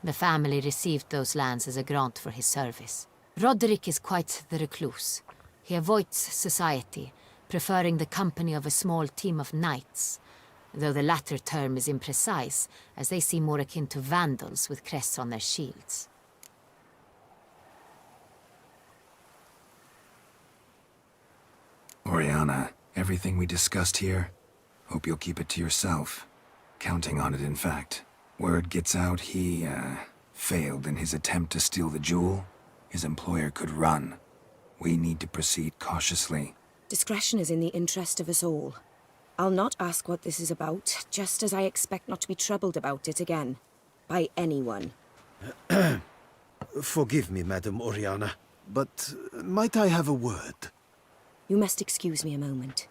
The family received those lands as a grant for his service. Roderick is quite the recluse. He avoids society, preferring the company of a small team of knights, though the latter term is imprecise, as they seem more akin to vandals with crests on their shields. Oriana, everything we discussed here, hope you'll keep it to yourself. Counting on it, in fact. Word gets out he, failed in his attempt to steal the jewel. His employer could run. We need to proceed cautiously. Discretion is in the interest of us all. I'll not ask what this is about, just as I expect not to be troubled about it again. By anyone. Forgive me, Madam Oriana, but might I have a word? You must excuse me a moment.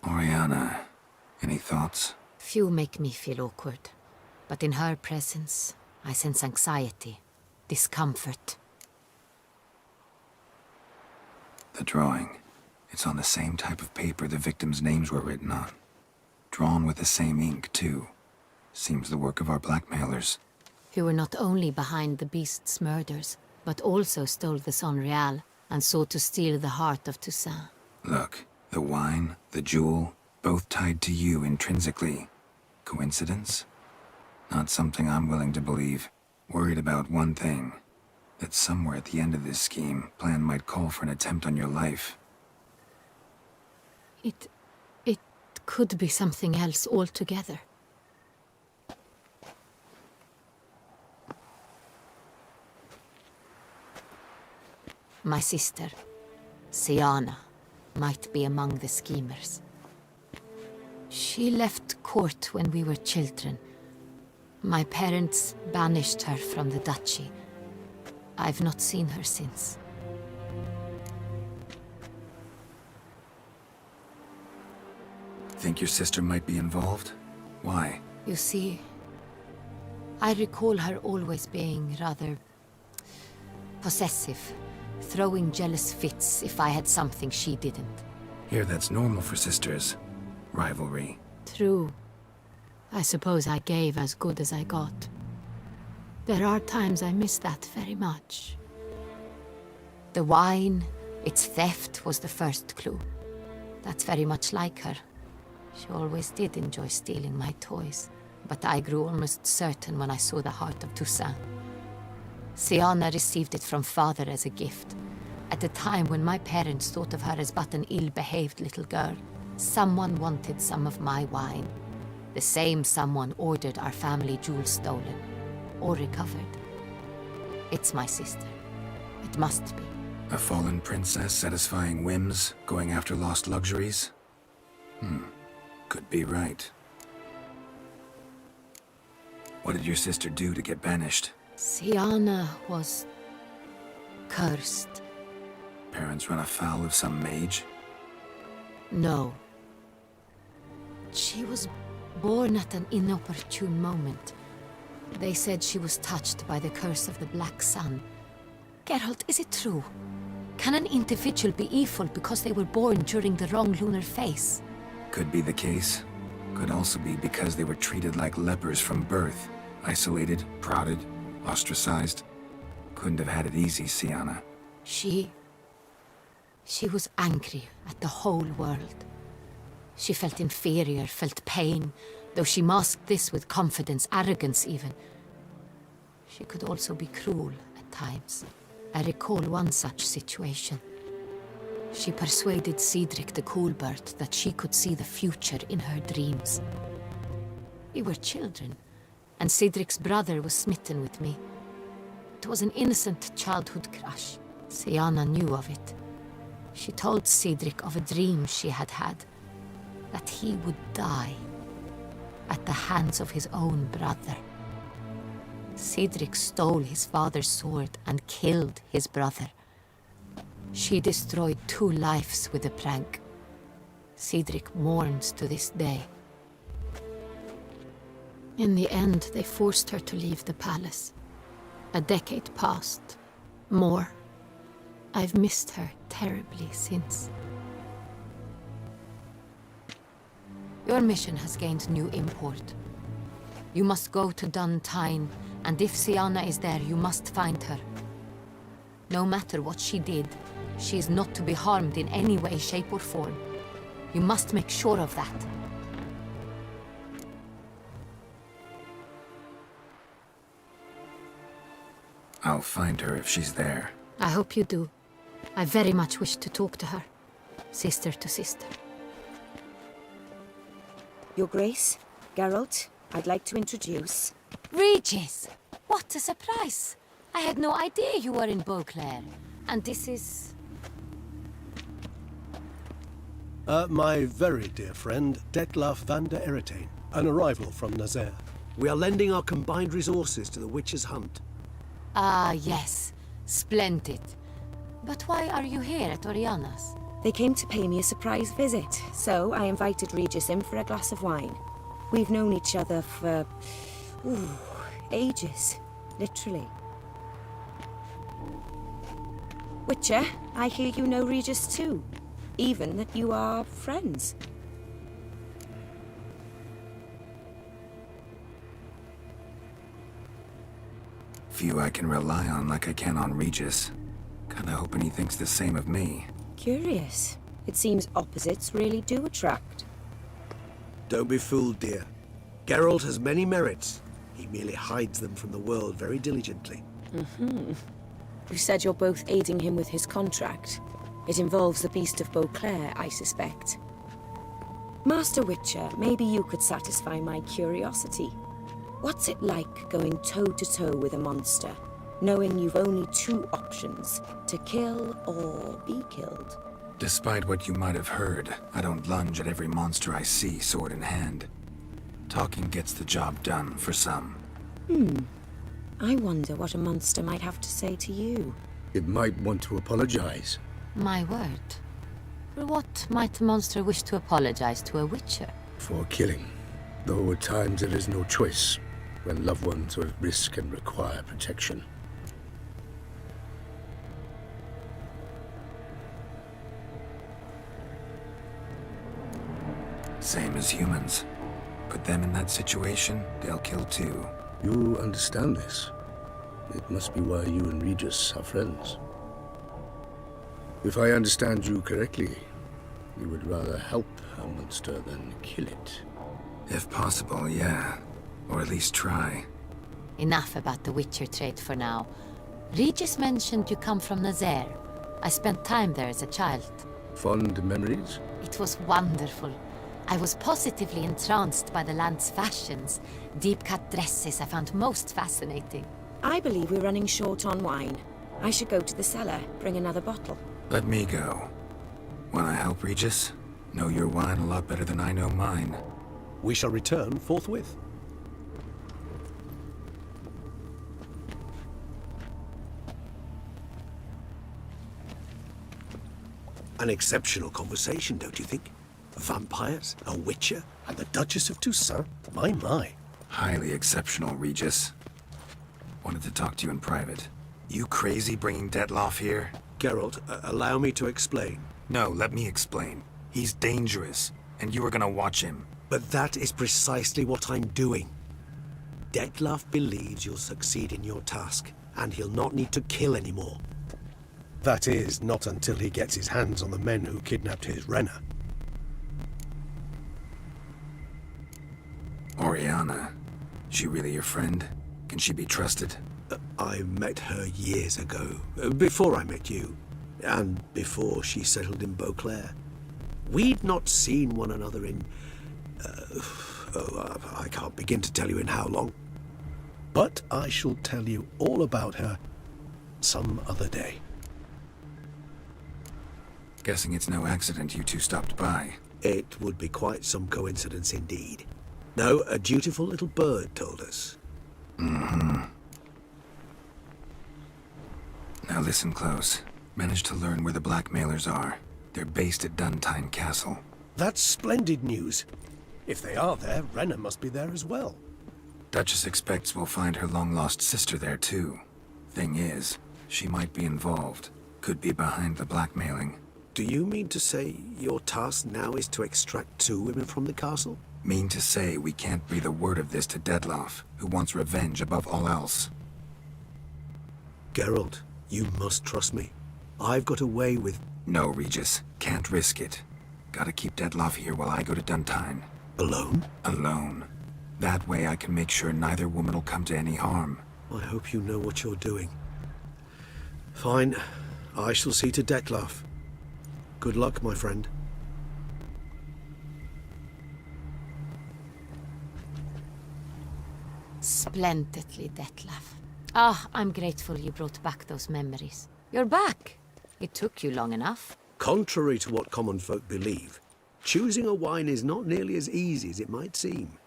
Oriana, any thoughts? Few make me feel awkward, but in her presence, I sense anxiety, discomfort. The drawing. It's on the same type of paper the victims' names were written on. Drawn with the same ink, too. Seems the work of our blackmailers. Who were not only behind the beast's murders, but also stole the Sonreal and sought to steal the heart of Toussaint. Look, the wine, the jewel, both tied to you intrinsically. Coincidence? Not something I'm willing to believe. Worried about one thing. That somewhere at the end of this scheme, plan might call for an attempt on your life. It could be something else altogether. My sister, Siana, might be among the schemers. She left court when we were children. My parents banished her from the duchy. I've not seen her since. Think your sister might be involved? Why? You see, I recall her always being rather possessive, throwing jealous fits if I had something she didn't. Here that's normal for sisters. Rivalry. True. I suppose I gave as good as I got. There are times I miss that very much. The wine, its theft, was the first clue. That's very much like her. She always did enjoy stealing my toys, but I grew almost certain when I saw the heart of Toussaint. Siana received it from father as a gift. At the time when my parents thought of her as but an ill-behaved little girl, someone wanted some of my wine. The same someone ordered our family jewels stolen, or recovered. It's my sister. It must be. A fallen princess satisfying whims, going after lost luxuries? Could be right. What did your sister do to get banished? Siana was cursed. Parents run afoul of some mage? No. She was born at an inopportune moment. They said she was touched by the curse of the Black Sun. Geralt, is it true? Can an individual be evil because they were born during the wrong lunar phase? Could be the case. Could also be because they were treated like lepers from birth. Isolated, prodded, ostracized. Couldn't have had it easy, Siana. She was angry at the whole world. She felt inferior, felt pain, though she masked this with confidence, arrogance even. She could also be cruel at times. I recall one such situation. She persuaded Cedric the Coolbird that she could see the future in her dreams. We were children, and Cedric's brother was smitten with me. It was an innocent childhood crush. Siana knew of it. She told Cedric of a dream she had had, that he would die at the hands of his own brother. Cedric stole his father's sword and killed his brother. She destroyed 2 lives with a prank. Cedric mourns to this day. In the end, they forced her to leave the palace. A decade passed. More. I've missed her terribly since. Your mission has gained new import. You must go to Dun Tine, and if Siana is there, you must find her. No matter what she did, she is not to be harmed in any way, shape, or form. You must make sure of that. I'll find her if she's there. I hope you do. I very much wish to talk to her. Sister to sister. Your Grace, Geralt, I'd like to introduce... Regis! What a surprise! I had no idea you were in Beauclair. And this is... My very dear friend, Detlaf van der Eretain, an arrival from Nazaire. We are lending our combined resources to the Witcher's hunt. Ah, yes. Splendid. But why are you here at Oriana's? They came to pay me a surprise visit, so I invited Regis in for a glass of wine. We've known each other for... ages. Literally. Witcher, I hear you know Regis too. Even that you are friends. Few I can rely on like I can on Regis. Kinda hoping he thinks the same of me. Curious. It seems opposites really do attract. Don't be fooled, dear. Geralt has many merits. He merely hides them from the world very diligently. You said you're both aiding him with his contract. It involves the Beast of Beauclair, I suspect. Master Witcher, maybe you could satisfy my curiosity. What's it like going toe-to-toe with a monster, knowing you've only 2 options, to kill or be killed? Despite what you might have heard, I don't lunge at every monster I see, sword in hand. Talking gets the job done, for some. I wonder what a monster might have to say to you. It might want to apologize. My word. For what might a monster wish to apologize to a witcher? For killing. Though at times there is no choice, when loved ones are at risk and require protection. Same as humans. Put them in that situation, they'll kill too. You understand this. It must be why you and Regis are friends. If I understand you correctly, you would rather help a monster than kill it. If possible, yeah. Or at least try. Enough about the Witcher trait for now. Regis mentioned you come from Nazaire. I spent time there as a child. Fond memories? It was wonderful. I was positively entranced by the land's fashions. Deep-cut dresses I found most fascinating. I believe we're running short on wine. I should go to the cellar, bring another bottle. Let me go. Wanna help, Regis? Know your wine a lot better than I know mine. We shall return forthwith. An exceptional conversation, don't you think? Vampires, a witcher, and the Duchess of Toussaint? My. Highly exceptional, Regis. Wanted to talk to you in private. You crazy bringing Detloff here? Geralt, allow me to explain. No, let me explain. He's dangerous, and you are gonna watch him. But that is precisely what I'm doing. Detloff believes you'll succeed in your task, and he'll not need to kill anymore. That is, not until he gets his hands on the men who kidnapped his Renna. Oriana. She really your friend? Can she be trusted? I met her years ago, before I met you, and before she settled in Beauclair. We'd not seen one another in... I can't begin to tell you in how long. But I shall tell you all about her some other day. Guessing it's no accident you two stopped by. It would be quite some coincidence indeed. No, a dutiful little bird told us. Mm-hmm. Now listen close. Managed to learn where the blackmailers are. They're based at Duntine Castle. That's splendid news. If they are there, Renna must be there as well. Duchess expects we'll find her long-lost sister there too. Thing is, she might be involved. Could be behind the blackmailing. Do you mean to say your task now is to extract 2 women from the castle? Mean to say we can't breathe a word of this to Detloff, who wants revenge above all else. Geralt, you must trust me. I've got a way with... No, Regis. Can't risk it. Gotta keep Detloff here while I go to Duntine. Alone? Alone. That way I can make sure neither woman will come to any harm. I hope you know what you're doing. Fine. I shall see to Detloff. Good luck, my friend. Splendidly, Detlaff. I'm grateful you brought back those memories. You're back. It took you long enough. Contrary to what common folk believe, choosing a wine is not nearly as easy as it might seem.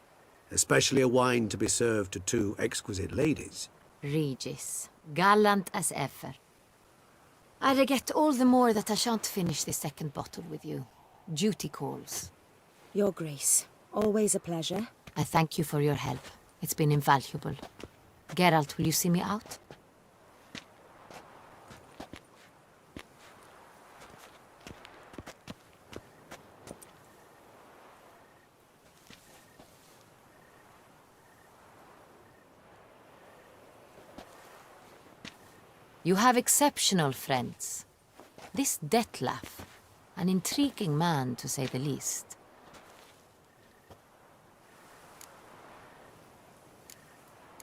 Especially a wine to be served to 2 exquisite ladies. Regis, gallant as ever. I regret all the more that I shan't finish the second bottle with you. Duty calls. Your Grace, always a pleasure. I thank you for your help. It's been invaluable. Geralt, will you see me out? You have exceptional friends. This Detlaff, an intriguing man to say the least.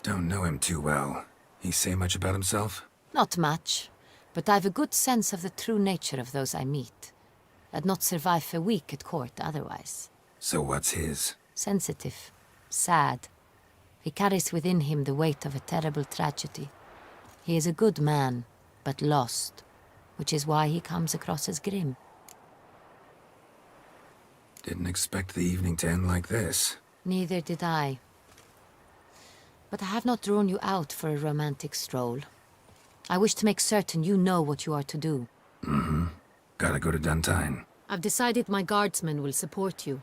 Don't know him too well. He say much about himself? Not much, but I've a good sense of the true nature of those I meet. I'd not survive a week at court otherwise. So what's his? Sensitive, sad. He carries within him the weight of a terrible tragedy. He is a good man, but lost, which is why he comes across as grim. Didn't expect the evening to end like this. Neither did I. But I have not drawn you out for a romantic stroll. I wish to make certain you know what you are to do. Mm-hmm. Gotta go to Duntine. I've decided my guardsmen will support you.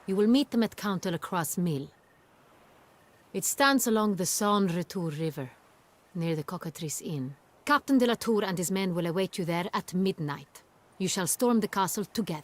You will meet them at Count de la Croix's mill. It stands along the Saône-Retour River, near the Cockatrice Inn. Captain de la Tour and his men will await you there at midnight. You shall storm the castle together.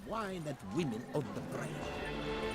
wine and women on the brain.